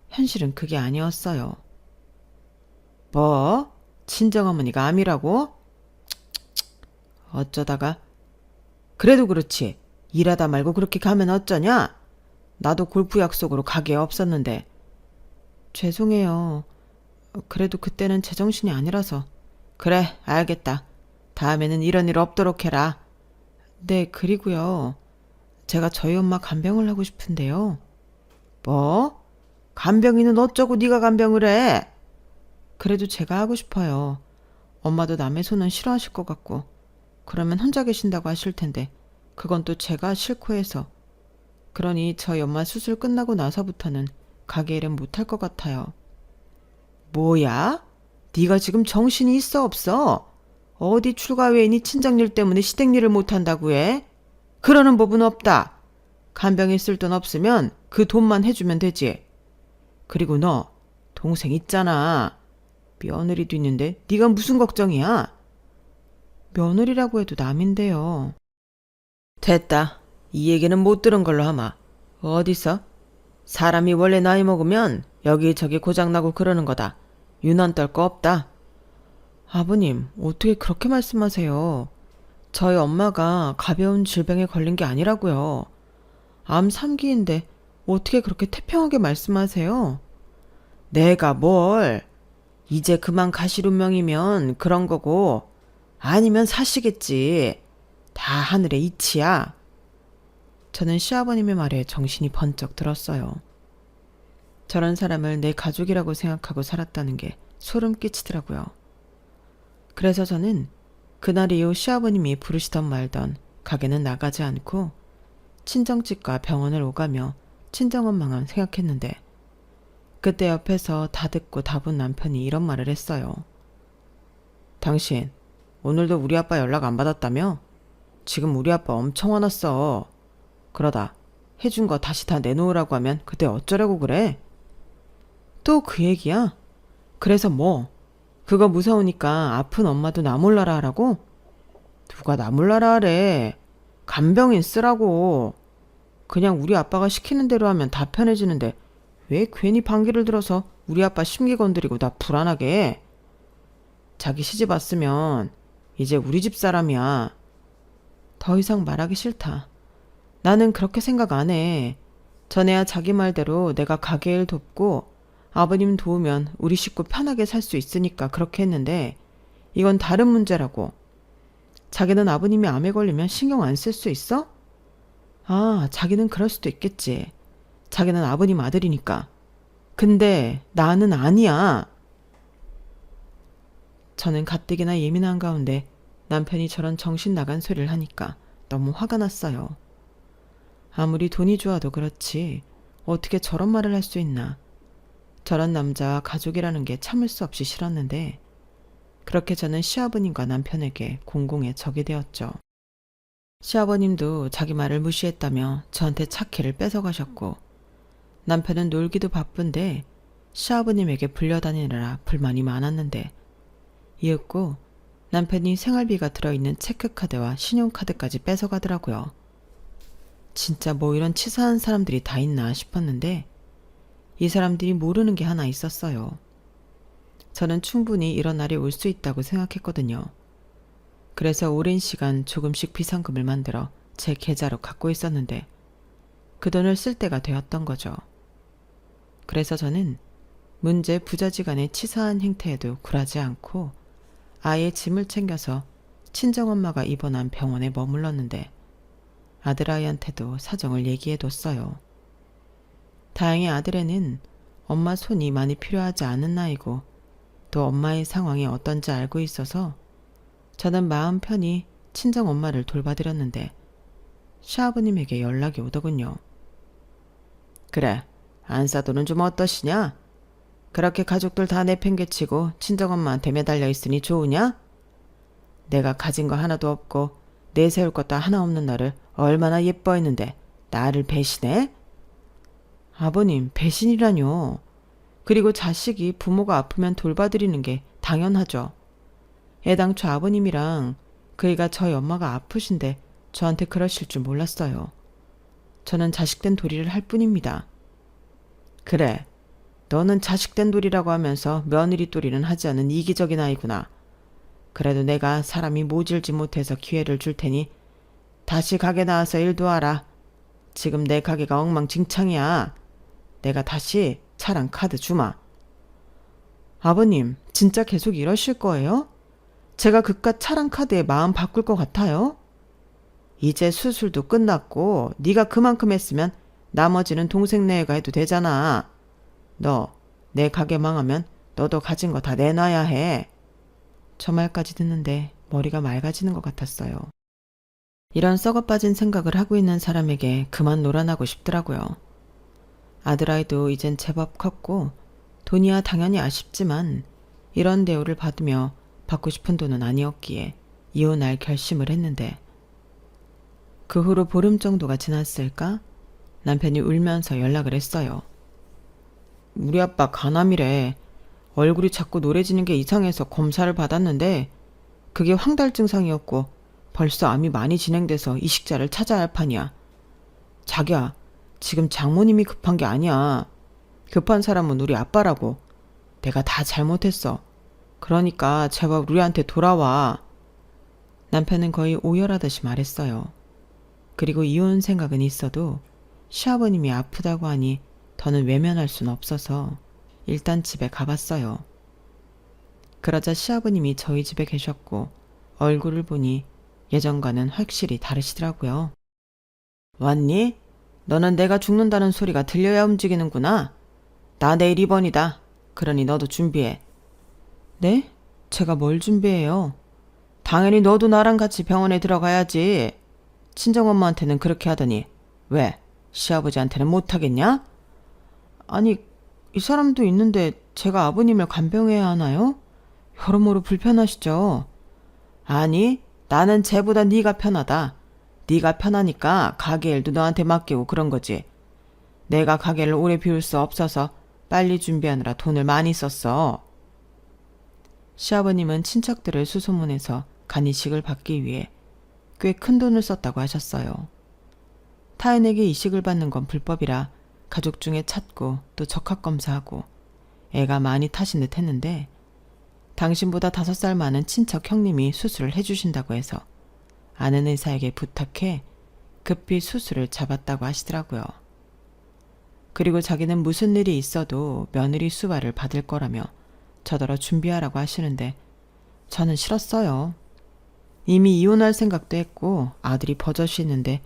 현실은 그게 아니었어요. 뭐? 친정어머니가 암이라고? 어쩌다가? 그래도 그렇지. 일하다 말고 그렇게 가면 어쩌냐? 나도 골프 약속으로 가게에 없었는데. 죄송해요. 그래도 그때는 제정신이 아니라서. 그래, 알겠다. 다음에는 이런 일 없도록 해라. 네, 그리고요. 제가 저희 엄마 간병을 하고 싶은데요. 뭐? 간병이는 어쩌고 네가 간병을 해? 그래도 제가 하고 싶어요. 엄마도 남의 손은 싫어하실 것 같고 그러면 혼자 계신다고 하실 텐데 그건 또 제가 싫고 해서. 그러니 저희 엄마 수술 끝나고 나서부터는 가게 일은 못할 것 같아요. 뭐야? 네가 지금 정신이 있어 없어? 어디 출가 외인이 친정일 때문에 시댁일을 못한다고 해? 그러는 법은 없다. 간병인 쓸 돈 없으면 그 돈만 해주면 되지. 그리고 너 동생 있잖아. 며느리도 있는데 네가 무슨 걱정이야? 며느리라고 해도 남인데요. 됐다. 이 얘기는 못 들은 걸로 하마. 어디서? 사람이 원래 나이 먹으면 여기저기 고장나고 그러는 거다. 유난 떨 거 없다. 아버님, 어떻게 그렇게 말씀하세요? 저희 엄마가 가벼운 질병에 걸린 게 아니라고요. 암 3기인데 어떻게 그렇게 태평하게 말씀하세요? 내가 뭘? 이제 그만 가실 운명이면 그런 거고 아니면 사시겠지. 다 하늘의 이치야. 저는 시아버님의 말에 정신이 번쩍 들었어요. 저런 사람을 내 가족이라고 생각하고 살았다는 게 소름 끼치더라고요. 그래서 저는 그날 이후 시아버님이 부르시던 말던 가게는 나가지 않고 친정집과 병원을 오가며 친정엄마만 생각했는데 그때 옆에서 다 듣고 다 본 남편이 이런 말을 했어요. 당신 오늘도 우리 아빠 연락 안 받았다며? 지금 우리 아빠 엄청 화났어. 그러다 해준 거 다시 다 내놓으라고 하면 그때 어쩌려고 그래? 또 그 얘기야? 그래서 뭐? 그거 무서우니까 아픈 엄마도 나 몰라라 하라고? 누가 나 몰라라 하래. 간병인 쓰라고. 그냥 우리 아빠가 시키는 대로 하면 다 편해지는데 왜 괜히 방귀를 들어서 우리 아빠 심기 건드리고 나 불안하게 해? 자기 시집 왔으면 이제 우리 집 사람이야. 더 이상 말하기 싫다. 나는 그렇게 생각 안 해. 전에야 자기 말대로 내가 가게 일 돕고 아버님 도우면 우리 식구 편하게 살 수 있으니까 그렇게 했는데 이건 다른 문제라고. 자기는 아버님이 암에 걸리면 신경 안 쓸 수 있어? 아, 자기는 그럴 수도 있겠지. 자기는 아버님 아들이니까. 근데 나는 아니야. 저는 가뜩이나 예민한 가운데 남편이 저런 정신 나간 소리를 하니까 너무 화가 났어요. 아무리 돈이 좋아도 그렇지 어떻게 저런 말을 할 수 있나. 저런 남자와 가족이라는 게 참을 수 없이 싫었는데 그렇게 저는 시아버님과 남편에게 공공의 적이 되었죠. 시아버님도 자기 말을 무시했다며 저한테 차키를 뺏어가셨고 남편은 놀기도 바쁜데 시아버님에게 불려다니느라 불만이 많았는데 이윽고 남편이 생활비가 들어있는 체크카드와 신용카드까지 뺏어가더라고요. 진짜 뭐 이런 치사한 사람들이 다 있나 싶었는데 이 사람들이 모르는 게 하나 있었어요. 저는 충분히 이런 날이 올 수 있다고 생각했거든요. 그래서 오랜 시간 조금씩 비상금을 만들어 제 계좌로 갖고 있었는데 그 돈을 쓸 때가 되었던 거죠. 그래서 저는 문제 부자지간의 치사한 행태에도 굴하지 않고 아이의 짐을 챙겨서 친정엄마가 입원한 병원에 머물렀는데 아들아이한테도 사정을 얘기해뒀어요. 다행히 아들애는 엄마 손이 많이 필요하지 않은 나이고 또 엄마의 상황이 어떤지 알고 있어서 저는 마음 편히 친정엄마를 돌봐드렸는데 시아버님에게 연락이 오더군요. 그래, 안사돈은 좀 어떠시냐? 그렇게 가족들 다 내팽개치고 친정엄마한테 매달려 있으니 좋으냐? 내가 가진 거 하나도 없고 내세울 것도 하나 없는 너를 얼마나 예뻐했는데 나를 배신해? 아버님, 배신이라뇨. 그리고 자식이 부모가 아프면 돌봐드리는 게 당연하죠. 애당초 아버님이랑 그 애가 저희 엄마가 아프신데 저한테 그러실 줄 몰랐어요. 저는 자식된 도리를 할 뿐입니다. 그래, 너는 자식된 도리라고 하면서 며느리 도리는 하지 않은 이기적인 아이구나. 그래도 내가 사람이 모질지 못해서 기회를 줄 테니 다시 가게 나와서 일도 하라. 지금 내 가게가 엉망진창이야. 내가 다시 차랑 카드 주마. 아버님, 진짜 계속 이러실 거예요? 제가 그깟 차랑 카드에 마음 바꿀 것 같아요? 이제 수술도 끝났고 네가 그만큼 했으면 나머지는 동생네가 해도 되잖아. 너 내 가게 망하면 너도 가진 거 다 내놔야 해. 저 말까지 듣는데 머리가 맑아지는 것 같았어요. 이런 썩어빠진 생각을 하고 있는 사람에게 그만 놀아나고 싶더라고요. 아들아이도 이젠 제법 컸고 돈이야 당연히 아쉽지만 이런 대우를 받으며 받고 싶은 돈은 아니었기에 이혼할 결심을 했는데 그 후로 보름 정도가 지났을까? 남편이 울면서 연락을 했어요. 우리 아빠 간암이래. 얼굴이 자꾸 노래지는 게 이상해서 검사를 받았는데 그게 황달 증상이었고 벌써 암이 많이 진행돼서 이식자를 찾아야 할 판이야. 자기야, 지금 장모님이 급한 게 아니야. 급한 사람은 우리 아빠라고. 내가 다 잘못했어. 그러니까 제발 우리한테 돌아와. 남편은 거의 오열하듯이 말했어요. 그리고 이혼 생각은 있어도 시아버님이 아프다고 하니 더는 외면할 순 없어서 일단 집에 가봤어요. 그러자 시아버님이 저희 집에 계셨고 얼굴을 보니 예전과는 확실히 다르시더라고요. 왔니? 너는 내가 죽는다는 소리가 들려야 움직이는구나. 나 내일 입원이다. 그러니 너도 준비해. 네? 제가 뭘 준비해요? 당연히 너도 나랑 같이 병원에 들어가야지. 친정엄마한테는 그렇게 하더니 왜? 시아버지한테는 못하겠냐? 아니, 이 사람도 있는데 제가 아버님을 간병해야 하나요? 여러모로 불편하시죠? 아니, 나는 쟤보다 네가 편하다. 네가 편하니까 가게 일도 너한테 맡기고 그런 거지. 내가 가게를 오래 비울 수 없어서 빨리 준비하느라 돈을 많이 썼어. 시아버님은 친척들을 수소문해서 간이식을 받기 위해 꽤 큰 돈을 썼다고 하셨어요. 타인에게 이식을 받는 건 불법이라 가족 중에 찾고 또 적합검사하고 애가 많이 타신 듯 했는데 당신보다 5살 많은 친척 형님이 수술을 해주신다고 해서 아는 의사에게 부탁해 급히 수술을 잡았다고 하시더라고요. 그리고 자기는 무슨 일이 있어도 며느리 수발을 받을 거라며 저더러 준비하라고 하시는데 저는 싫었어요. 이미 이혼할 생각도 했고 아들이 버젓이 있는데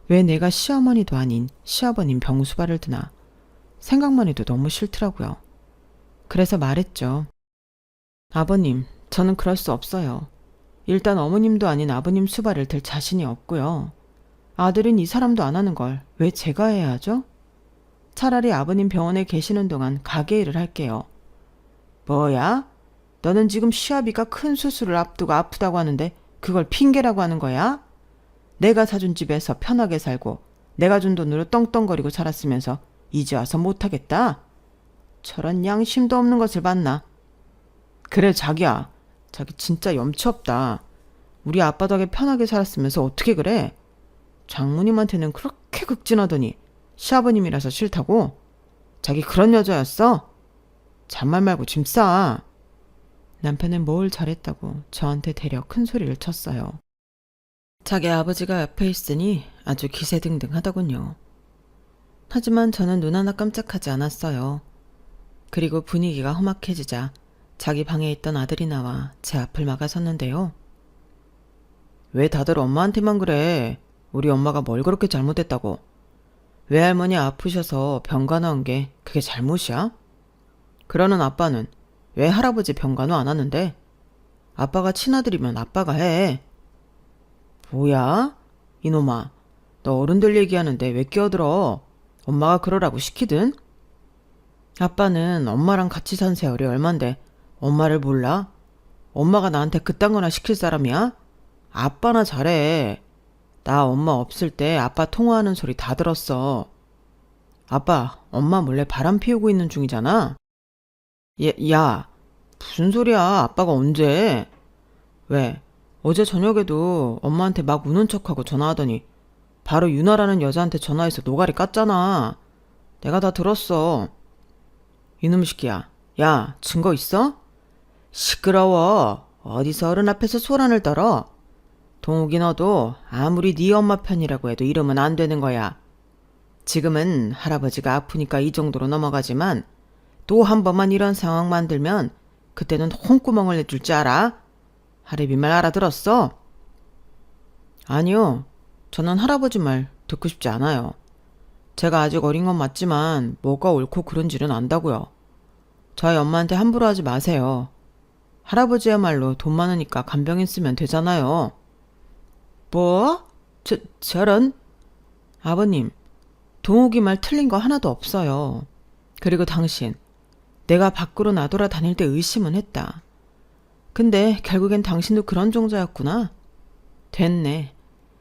왜 내가 시어머니도 아닌 시아버님 병수발을 드나. 생각만 해도 너무 싫더라고요. 그래서 말했죠. 아버님, 저는 그럴 수 없어요. 일단 어머님도 아닌 아버님 수발을 들 자신이 없고요. 아들은 이 사람도 안 하는 걸 왜 제가 해야 하죠? 차라리 아버님 병원에 계시는 동안 가게 일을 할게요. 뭐야? 너는 지금 시아비가 큰 수술을 앞두고 아프다고 하는데 그걸 핑계라고 하는 거야? 내가 사준 집에서 편하게 살고 내가 준 돈으로 떵떵거리고 살았으면서 이제 와서 못하겠다? 저런 양심도 없는 것을 봤나? 그래 자기야, 자기 진짜 염치 없다. 우리 아빠 덕에 편하게 살았으면서 어떻게 그래? 장모님한테는 그렇게 극진하더니 시아버님이라서 싫다고? 자기 그런 여자였어? 잔말 말고 짐 싸. 남편은 뭘 잘했다고 저한테 대려 큰 소리를 쳤어요. 자기 아버지가 옆에 있으니 아주 기세등등하더군요. 하지만 저는 눈 하나 깜짝하지 않았어요. 그리고 분위기가 험악해지자 자기 방에 있던 아들이 나와 제 앞을 막아섰는데요. 왜 다들 엄마한테만 그래? 우리 엄마가 뭘 그렇게 잘못했다고? 외할머니 아프셔서 병간호 한 게 그게 잘못이야? 그러는 아빠는 왜 할아버지 병간호 안 하는데? 아빠가 친아들이면 아빠가 해. 뭐야? 이놈아, 너 어른들 얘기하는데 왜 끼어들어? 엄마가 그러라고 시키든? 아빠는 엄마랑 같이 산 세월이 얼만데 엄마를 몰라? 엄마가 나한테 그딴 거나 시킬 사람이야? 아빠나 잘해. 나 엄마 없을 때 아빠 통화하는 소리 다 들었어. 아빠, 엄마 몰래 바람 피우고 있는 중이잖아? 야, 무슨 소리야? 아빠가 언제? 왜? 어제 저녁에도 엄마한테 막 우는 척하고 전화하더니 바로 유나라는 여자한테 전화해서 노가리 깠잖아. 내가 다 들었어. 이놈 새끼야. 야, 증거 있어? 시끄러워. 어디서 어른 앞에서 소란을 떨어? 동욱이 너도 아무리 네 엄마 편이라고 해도 이러면 안 되는 거야. 지금은 할아버지가 아프니까 이 정도로 넘어가지만 또 한 번만 이런 상황 만들면 그때는 홍구멍을 내줄 줄 알아? 할애비 말 알아들었어? 아니요. 저는 할아버지 말 듣고 싶지 않아요. 제가 아직 어린 건 맞지만 뭐가 옳고 그른지는 안다고요. 저희 엄마한테 함부로 하지 마세요. 할아버지야말로 돈 많으니까 간병인 쓰면 되잖아요. 뭐? 저런? 아버님, 동욱이 말 틀린 거 하나도 없어요. 그리고 당신, 내가 밖으로 나돌아 다닐 때 의심은 했다. 근데 결국엔 당신도 그런 종자였구나. 됐네.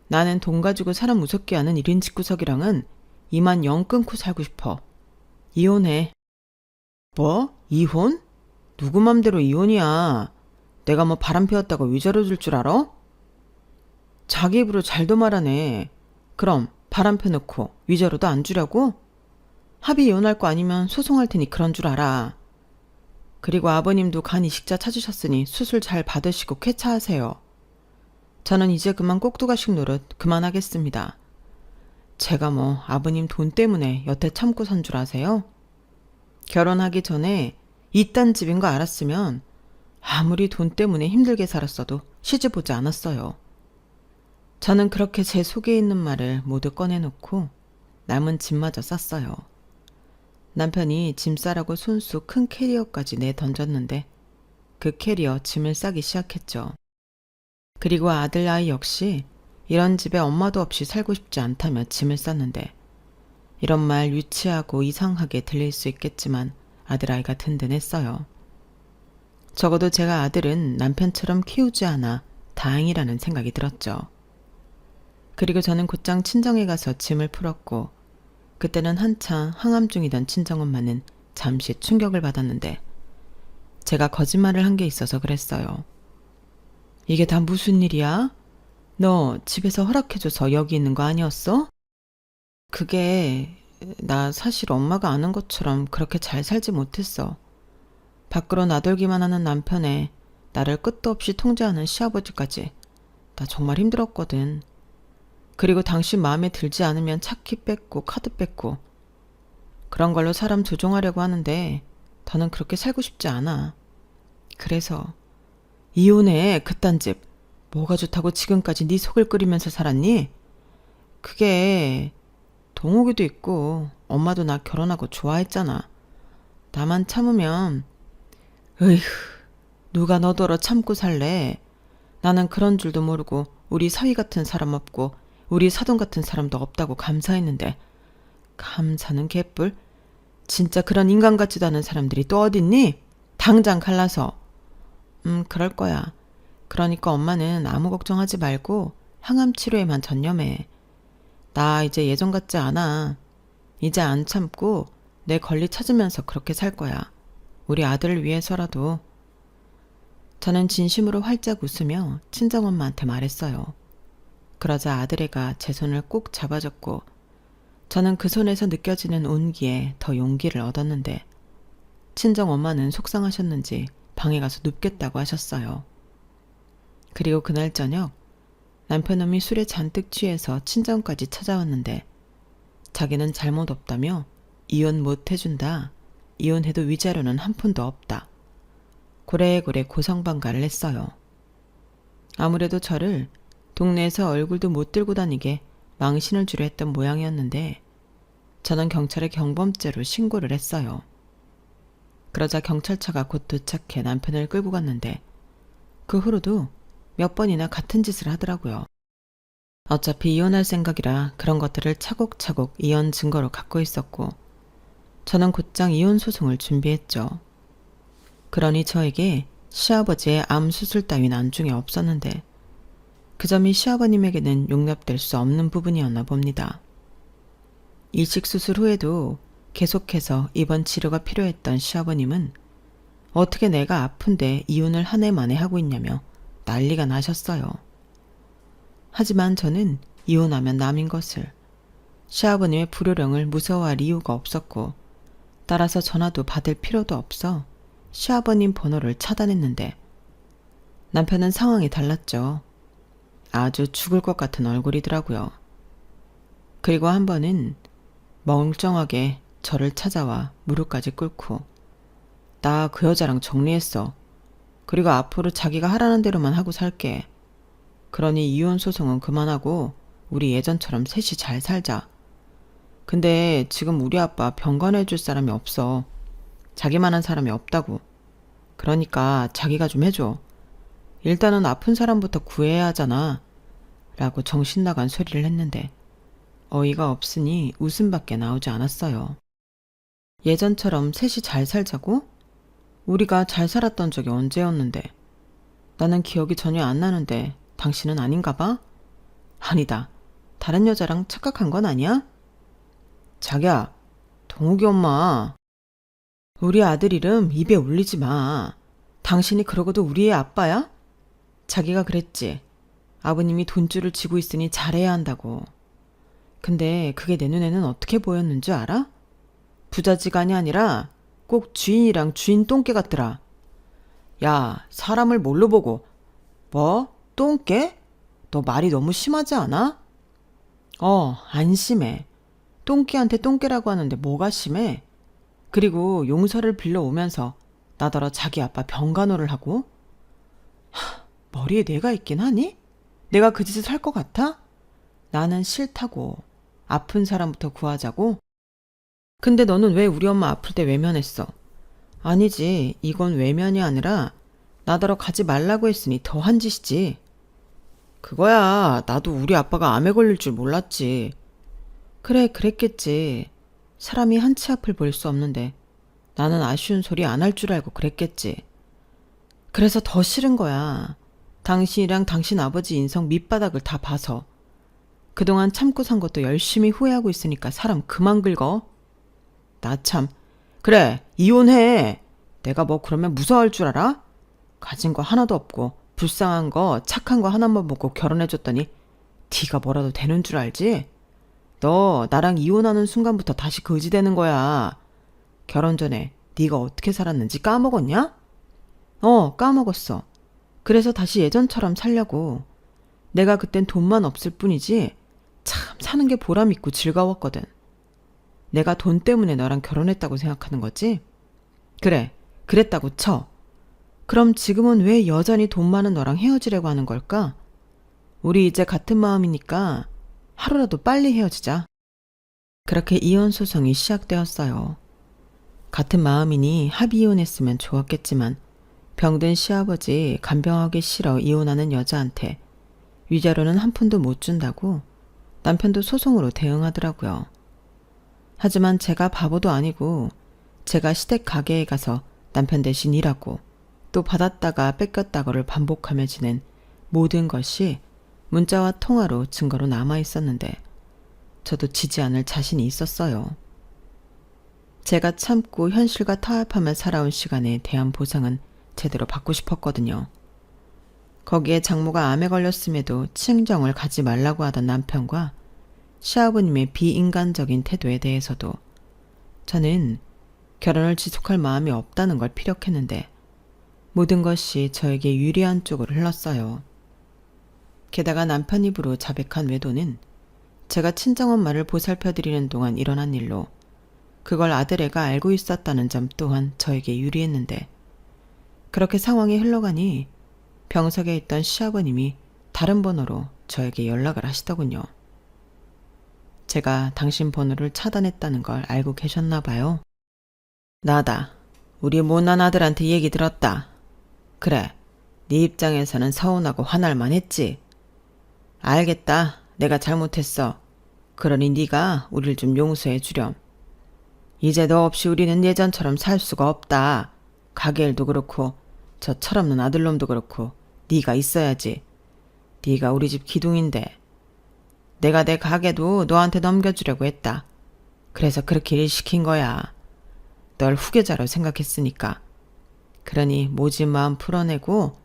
나는 돈 가지고 사람 무섭게 하는 1인 집구석이랑은 이만 영 끊고 살고 싶어. 이혼해. 뭐? 이혼? 누구 맘대로 이혼이야. 내가 뭐 바람 피웠다고 위자료 줄 줄 알아? 자기 입으로 잘도 말하네. 그럼 바람 펴놓고 위자료도 안 주려고? 합의 이혼할 거 아니면 소송할 테니 그런 줄 알아. 그리고 아버님도 간 이식자 찾으셨으니 수술 잘 받으시고 쾌차하세요. 저는 이제 그만 꼭두가식 노릇 그만하겠습니다. 제가 뭐 아버님 돈 때문에 여태 참고 산 줄 아세요? 결혼하기 전에 이딴 집인 거 알았으면 아무리 돈 때문에 힘들게 살았어도 시집 오지 않았어요. 저는 그렇게 제 속에 있는 말을 모두 꺼내놓고 남은 짐마저 쌌어요. 남편이 짐 싸라고 손수 큰 캐리어까지 내던졌는데 그 캐리어 짐을 싸기 시작했죠. 그리고 아들 아이 역시 이런 집에 엄마도 없이 살고 싶지 않다며 짐을 쌌는데 이런 말 유치하고 이상하게 들릴 수 있겠지만 아들아이가 든든했어요. 적어도 제가 아들은 남편처럼 키우지 않아 다행이라는 생각이 들었죠. 그리고 저는 곧장 친정에 가서 짐을 풀었고 그때는 한창 항암 중이던 친정엄마는 잠시 충격을 받았는데 제가 거짓말을 한 게 있어서 그랬어요. 이게 다 무슨 일이야? 너 집에서 허락해줘서 여기 있는 거 아니었어? 그게 나 사실 엄마가 아는 것처럼 그렇게 잘 살지 못했어. 밖으로 나돌기만 하는 남편에 나를 끝도 없이 통제하는 시아버지까지 나 정말 힘들었거든. 그리고 당신 마음에 들지 않으면 차키 뺏고 카드 뺏고 그런 걸로 사람 조종하려고 하는데 더는 그렇게 살고 싶지 않아. 그래서 이혼해. 그딴 집 뭐가 좋다고 지금까지 네 속을 끓이면서 살았니? 그게 동욱이도 있고 엄마도 나 결혼하고 좋아했잖아. 나만 참으면 으휴 누가 너더러 참고 살래. 나는 그런 줄도 모르고 우리 사위 같은 사람 없고 우리 사돈 같은 사람도 없다고 감사했는데 감사는 개뿔. 진짜 그런 인간 같지도 않은 사람들이 또 어딨니? 당장 갈라서. 그럴 거야. 그러니까 엄마는 아무 걱정하지 말고 항암 치료에만 전념해. 나 이제 예전 같지 않아. 이제 안 참고 내 권리 찾으면서 그렇게 살 거야. 우리 아들을 위해서라도. 저는 진심으로 활짝 웃으며 친정엄마한테 말했어요. 그러자 아들애가 제 손을 꼭 잡아줬고 저는 그 손에서 느껴지는 온기에 더 용기를 얻었는데 친정엄마는 속상하셨는지 방에 가서 눕겠다고 하셨어요. 그리고 그날 저녁 남편놈이 술에 잔뜩 취해서 친정까지 찾아왔는데 자기는 잘못 없다며 이혼 못 해준다. 이혼해도 위자료는 한 푼도 없다. 고래고래 고성방가를 했어요. 아무래도 저를 동네에서 얼굴도 못 들고 다니게 망신을 주려 했던 모양이었는데 저는 경찰에 경범죄로 신고를 했어요. 그러자 경찰차가 곧 도착해 남편을 끌고 갔는데 그 후로도 몇 번이나 같은 짓을 하더라고요. 어차피 이혼할 생각이라 그런 것들을 차곡차곡 이혼 증거로 갖고 있었고 저는 곧장 이혼 소송을 준비했죠. 그러니 저에게 시아버지의 암 수술 따윈 안중에 없었는데 그 점이 시아버님에게는 용납될 수 없는 부분이었나 봅니다. 일식 수술 후에도 계속해서 입원 치료가 필요했던 시아버님은 어떻게 내가 아픈데 이혼을 한 해 만에 하고 있냐며 난리가 나셨어요. 하지만 저는 이혼하면 남인 것을, 시아버님의 불효령을 무서워할 이유가 없었고 따라서 전화도 받을 필요도 없어 시아버님 번호를 차단했는데 남편은 상황이 달랐죠. 아주 죽을 것 같은 얼굴이더라고요. 그리고 한 번은 멀쩡하게 저를 찾아와 무릎까지 꿇고 나 그 여자랑 정리했어. 그리고 앞으로 자기가 하라는 대로만 하고 살게. 그러니 이혼 소송은 그만하고 우리 예전처럼 셋이 잘 살자. 근데 지금 우리 아빠 병간해줄 사람이 없어. 자기만한 사람이 없다고. 그러니까 자기가 좀 해줘. 일단은 아픈 사람부터 구해야 하잖아. 라고 정신 나간 소리를 했는데 어이가 없으니 웃음밖에 나오지 않았어요. 예전처럼 셋이 잘 살자고? 우리가 잘 살았던 적이 언제였는데? 나는 기억이 전혀 안 나는데 당신은 아닌가 봐? 아니다. 다른 여자랑 착각한 건 아니야? 자기야, 동욱이 엄마. 우리 아들 이름 입에 올리지 마. 당신이 그러고도 우리의 아빠야? 자기가 그랬지. 아버님이 돈줄을 쥐고 있으니 잘해야 한다고. 근데 그게 내 눈에는 어떻게 보였는 줄 알아? 부자지간이 아니라 꼭 주인이랑 주인 똥개 같더라. 야, 사람을 뭘로 보고. 뭐? 똥개? 너 말이 너무 심하지 않아? 안 심해. 똥개한테 똥개라고 하는데 뭐가 심해? 그리고 용서를 빌려오면서 나더러 자기 아빠 병간호를 하고? 머리에 뇌가 있긴 하니? 내가 그 짓을 할 것 같아? 나는 싫다고. 아픈 사람부터 구하자고? 근데 너는 왜 우리 엄마 아플 때 외면했어? 아니지, 이건 외면이 아니라 나더러 가지 말라고 했으니 더한 짓이지. 그거야, 나도 우리 아빠가 암에 걸릴 줄 몰랐지. 그래, 그랬겠지. 사람이 한치 앞을 볼 수 없는데 나는 아쉬운 소리 안 할 줄 알고 그랬겠지. 그래서 더 싫은 거야. 당신이랑 당신 아버지 인성 밑바닥을 다 봐서. 그동안 참고 산 것도 열심히 후회하고 있으니까 사람 그만 긁어. 나 참. 그래, 이혼해. 내가 뭐 그러면 무서워할 줄 알아? 가진 거 하나도 없고 불쌍한 거 착한 거 하나만 먹고 결혼해줬더니 네가 뭐라도 되는 줄 알지? 너 나랑 이혼하는 순간부터 다시 거지 되는 거야. 결혼 전에 네가 어떻게 살았는지 까먹었냐? 까먹었어. 그래서 다시 예전처럼 살려고. 내가 그땐 돈만 없을 뿐이지 참 사는 게 보람 있고 즐거웠거든. 내가 돈 때문에 너랑 결혼했다고 생각하는 거지? 그래, 그랬다고 쳐. 그럼 지금은 왜 여전히 돈 많은 너랑 헤어지려고 하는 걸까? 우리 이제 같은 마음이니까 하루라도 빨리 헤어지자. 그렇게 이혼 소송이 시작되었어요. 같은 마음이니 합의 이혼했으면 좋았겠지만 병든 시아버지 간병하기 싫어 이혼하는 여자한테 위자료는 한 푼도 못 준다고 남편도 소송으로 대응하더라고요. 하지만 제가 바보도 아니고 제가 시댁 가게에 가서 남편 대신 일하고 또 받았다가 뺏겼다고를 반복하며 지낸 모든 것이 문자와 통화로 증거로 남아 있었는데 저도 지지 않을 자신이 있었어요. 제가 참고 현실과 타협하며 살아온 시간에 대한 보상은 제대로 받고 싶었거든요. 거기에 장모가 암에 걸렸음에도 친정을 가지 말라고 하던 남편과 시아버님의 비인간적인 태도에 대해서도 저는 결혼을 지속할 마음이 없다는 걸 피력했는데 모든 것이 저에게 유리한 쪽으로 흘렀어요. 게다가 남편 입으로 자백한 외도는 제가 친정엄마를 보살펴드리는 동안 일어난 일로 그걸 아들애가 알고 있었다는 점 또한 저에게 유리했는데 그렇게 상황이 흘러가니 병석에 있던 시아버님이 다른 번호로 저에게 연락을 하시더군요. 제가 당신 번호를 차단했다는 걸 알고 계셨나 봐요. 나다. 우리 못난 아들한테 얘기 들었다. 그래, 네 입장에서는 서운하고 화날만 했지. 알겠다. 내가 잘못했어. 그러니 네가 우릴 좀 용서해 주렴. 이제 너 없이 우리는 예전처럼 살 수가 없다. 가게 일도 그렇고 저 철없는 아들놈도 그렇고 네가 있어야지. 네가 우리 집 기둥인데. 내가 내 가게도 너한테 넘겨주려고 했다. 그래서 그렇게 일 시킨 거야. 널 후계자로 생각했으니까. 그러니 모진 마음 풀어내고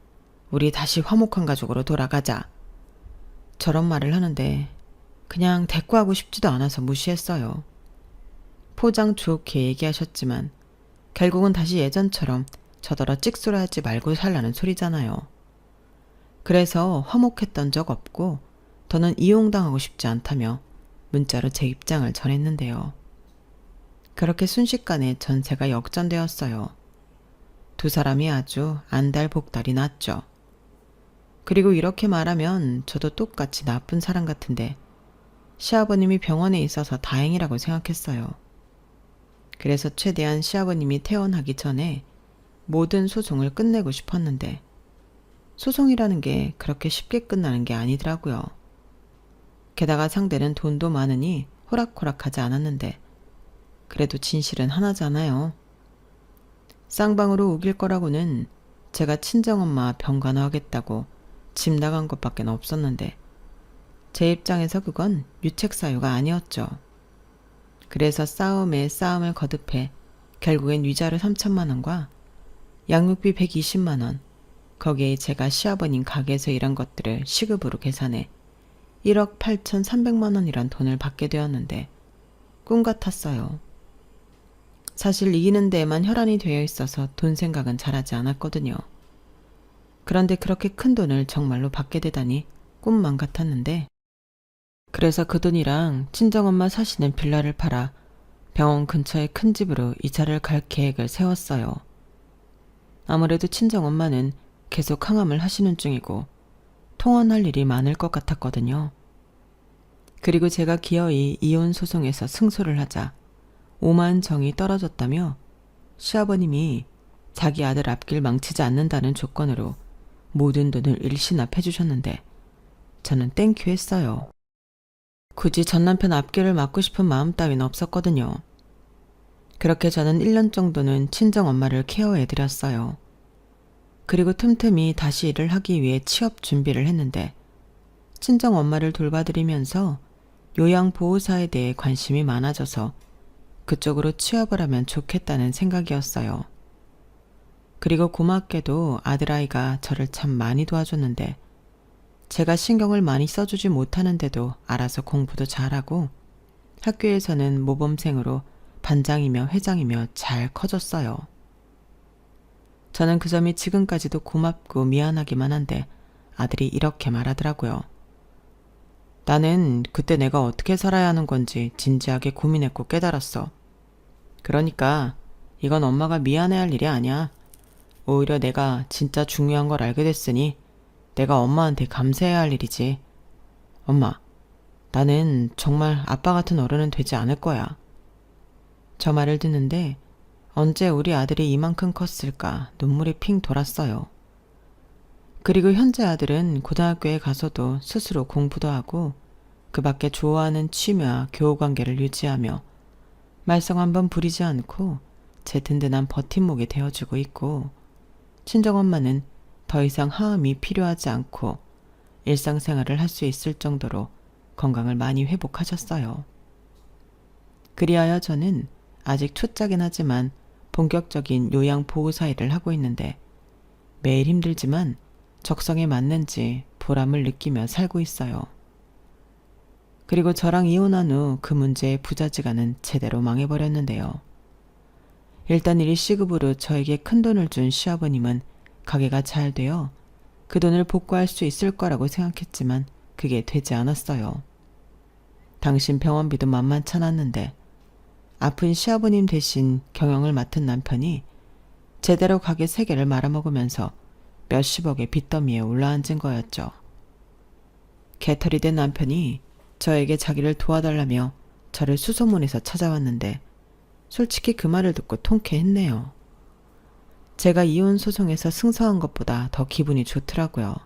우리 다시 화목한 가족으로 돌아가자. 저런 말을 하는데 그냥 대꾸하고 싶지도 않아서 무시했어요. 포장 좋게 얘기하셨지만 결국은 다시 예전처럼 저더러 찍소리하지 말고 살라는 소리잖아요. 그래서 화목했던 적 없고 더는 이용당하고 싶지 않다며 문자로 제 입장을 전했는데요. 그렇게 순식간에 전세가 역전되었어요. 두 사람이 아주 안달복달이 났죠. 그리고 이렇게 말하면 저도 똑같이 나쁜 사람 같은데 시아버님이 병원에 있어서 다행이라고 생각했어요. 그래서 최대한 시아버님이 퇴원하기 전에 모든 소송을 끝내고 싶었는데 소송이라는 게 그렇게 쉽게 끝나는 게 아니더라고요. 게다가 상대는 돈도 많으니 호락호락하지 않았는데 그래도 진실은 하나잖아요. 쌍방으로 우길 거라고는 제가 친정엄마 병간호하겠다고 집 나간 것밖에 없었는데 제 입장에서 그건 유책사유가 아니었죠. 그래서 싸움에 싸움을 거듭해 결국엔 위자료 3천만 원과 양육비 120만 원, 거기에 제가 시아버님 가게에서 일한 것들을 시급으로 계산해 1억 8,300만 원이란 돈을 받게 되었는데 꿈 같았어요. 사실 이기는 데에만 혈안이 되어 있어서 돈 생각은 잘하지 않았거든요. 그런데 그렇게 큰 돈을 정말로 받게 되다니 꿈만 같았는데 그래서 그 돈이랑 친정엄마 사시는 빌라를 팔아 병원 근처의 큰 집으로 이사를 갈 계획을 세웠어요. 아무래도 친정엄마는 계속 항암을 하시는 중이고 통원할 일이 많을 것 같았거든요. 그리고 제가 기어이 이혼 소송에서 승소를 하자 오만 정이 떨어졌다며 시아버님이 자기 아들 앞길 망치지 않는다는 조건으로 모든 돈을 일시납해 주셨는데 저는 땡큐 했어요. 굳이 전 남편 앞길을 막고 싶은 마음 따윈 없었거든요. 그렇게 저는 1년 정도는 친정엄마를 케어해드렸어요. 그리고 틈틈이 다시 일을 하기 위해 취업 준비를 했는데 친정엄마를 돌봐드리면서 요양보호사에 대해 관심이 많아져서 그쪽으로 취업을 하면 좋겠다는 생각이었어요. 그리고 고맙게도 아들아이가 저를 참 많이 도와줬는데 제가 신경을 많이 써주지 못하는데도 알아서 공부도 잘하고 학교에서는 모범생으로 반장이며 회장이며 잘 커졌어요. 저는 그 점이 지금까지도 고맙고 미안하기만 한데 아들이 이렇게 말하더라고요. 나는 그때 내가 어떻게 살아야 하는 건지 진지하게 고민했고 깨달았어. 그러니까 이건 엄마가 미안해할 일이 아니야. 오히려 내가 진짜 중요한 걸 알게 됐으니 내가 엄마한테 감사해야 할 일이지. 엄마, 나는 정말 아빠 같은 어른은 되지 않을 거야. 저 말을 듣는데 언제 우리 아들이 이만큼 컸을까 눈물이 핑 돌았어요. 그리고 현재 아들은 고등학교에 가서도 스스로 공부도 하고 그 밖에 좋아하는 취미와 교우관계를 유지하며 말썽 한번 부리지 않고 제 든든한 버팀목이 되어주고 있고 친정엄마는 더 이상 하음이 필요하지 않고 일상생활을 할 수 있을 정도로 건강을 많이 회복하셨어요. 그리하여 저는 아직 초짜긴 하지만 본격적인 요양보호사 일을 하고 있는데 매일 힘들지만 적성에 맞는지 보람을 느끼며 살고 있어요. 그리고 저랑 이혼한 후 그 문제의 부자지간은 제대로 망해버렸는데요. 일단 일시급으로 저에게 큰돈을 준 시아버님은 가게가 잘 되어 그 돈을 복구할 수 있을 거라고 생각했지만 그게 되지 않았어요. 당신 병원비도 만만찮았는데 아픈 시아버님 대신 경영을 맡은 남편이 제대로 가게 3개를 말아먹으면서 몇십억의 빚더미에 올라앉은 거였죠. 개털이 된 남편이 저에게 자기를 도와달라며 저를 수소문해서 찾아왔는데 솔직히 그 말을 듣고 통쾌했네요. 제가 이혼 소송에서 승소한 것보다 더 기분이 좋더라고요.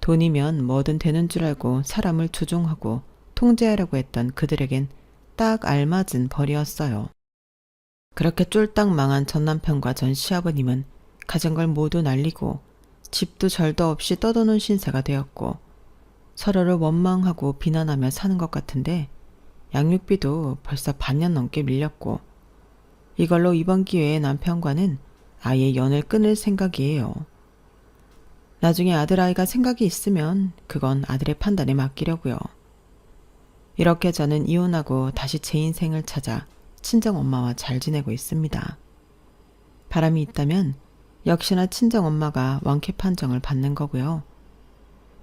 돈이면 뭐든 되는 줄 알고 사람을 조종하고 통제하려고 했던 그들에겐 딱 알맞은 벌이었어요. 그렇게 쫄딱 망한 전 남편과 전 시아버님은 가진 걸 모두 날리고 집도 절도 없이 떠도는 신세가 되었고 서로를 원망하고 비난하며 사는 것 같은데 양육비도 벌써 반년 넘게 밀렸고 이걸로 이번 기회에 남편과는 아예 연을 끊을 생각이에요. 나중에 아들아이가 생각이 있으면 그건 아들의 판단에 맡기려고요. 이렇게 저는 이혼하고 다시 제 인생을 찾아 친정엄마와 잘 지내고 있습니다. 바람이 있다면 역시나 친정엄마가 완쾌 판정을 받는 거고요.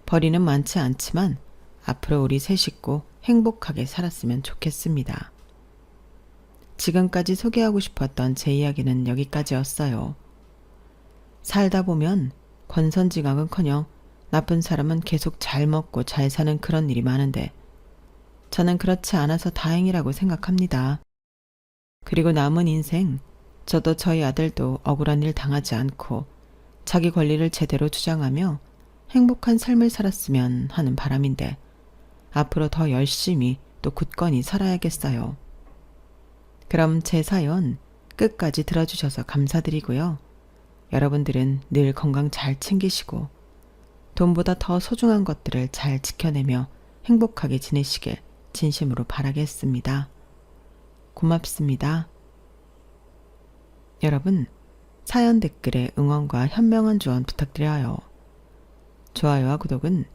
벌이는 많지 않지만 앞으로 우리 세 식구 행복하게 살았으면 좋겠습니다. 지금까지 소개하고 싶었던 제 이야기는 여기까지였어요. 살다 보면 권선징악은커녕 나쁜 사람은 계속 잘 먹고 잘 사는 그런 일이 많은데 저는 그렇지 않아서 다행이라고 생각합니다. 그리고 남은 인생 저도 저희 아들도 억울한 일 당하지 않고 자기 권리를 제대로 주장하며 행복한 삶을 살았으면 하는 바람인데 앞으로 더 열심히 또 굳건히 살아야겠어요. 그럼 제 사연 끝까지 들어주셔서 감사드리고요. 여러분들은 늘 건강 잘 챙기시고 돈보다 더 소중한 것들을 잘 지켜내며 행복하게 지내시길 진심으로 바라겠습니다. 고맙습니다. 여러분, 사연 댓글에 응원과 현명한 조언 부탁드려요. 좋아요와 구독은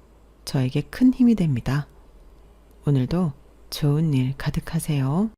저에게 큰 힘이 됩니다. 오늘도 좋은 일 가득하세요.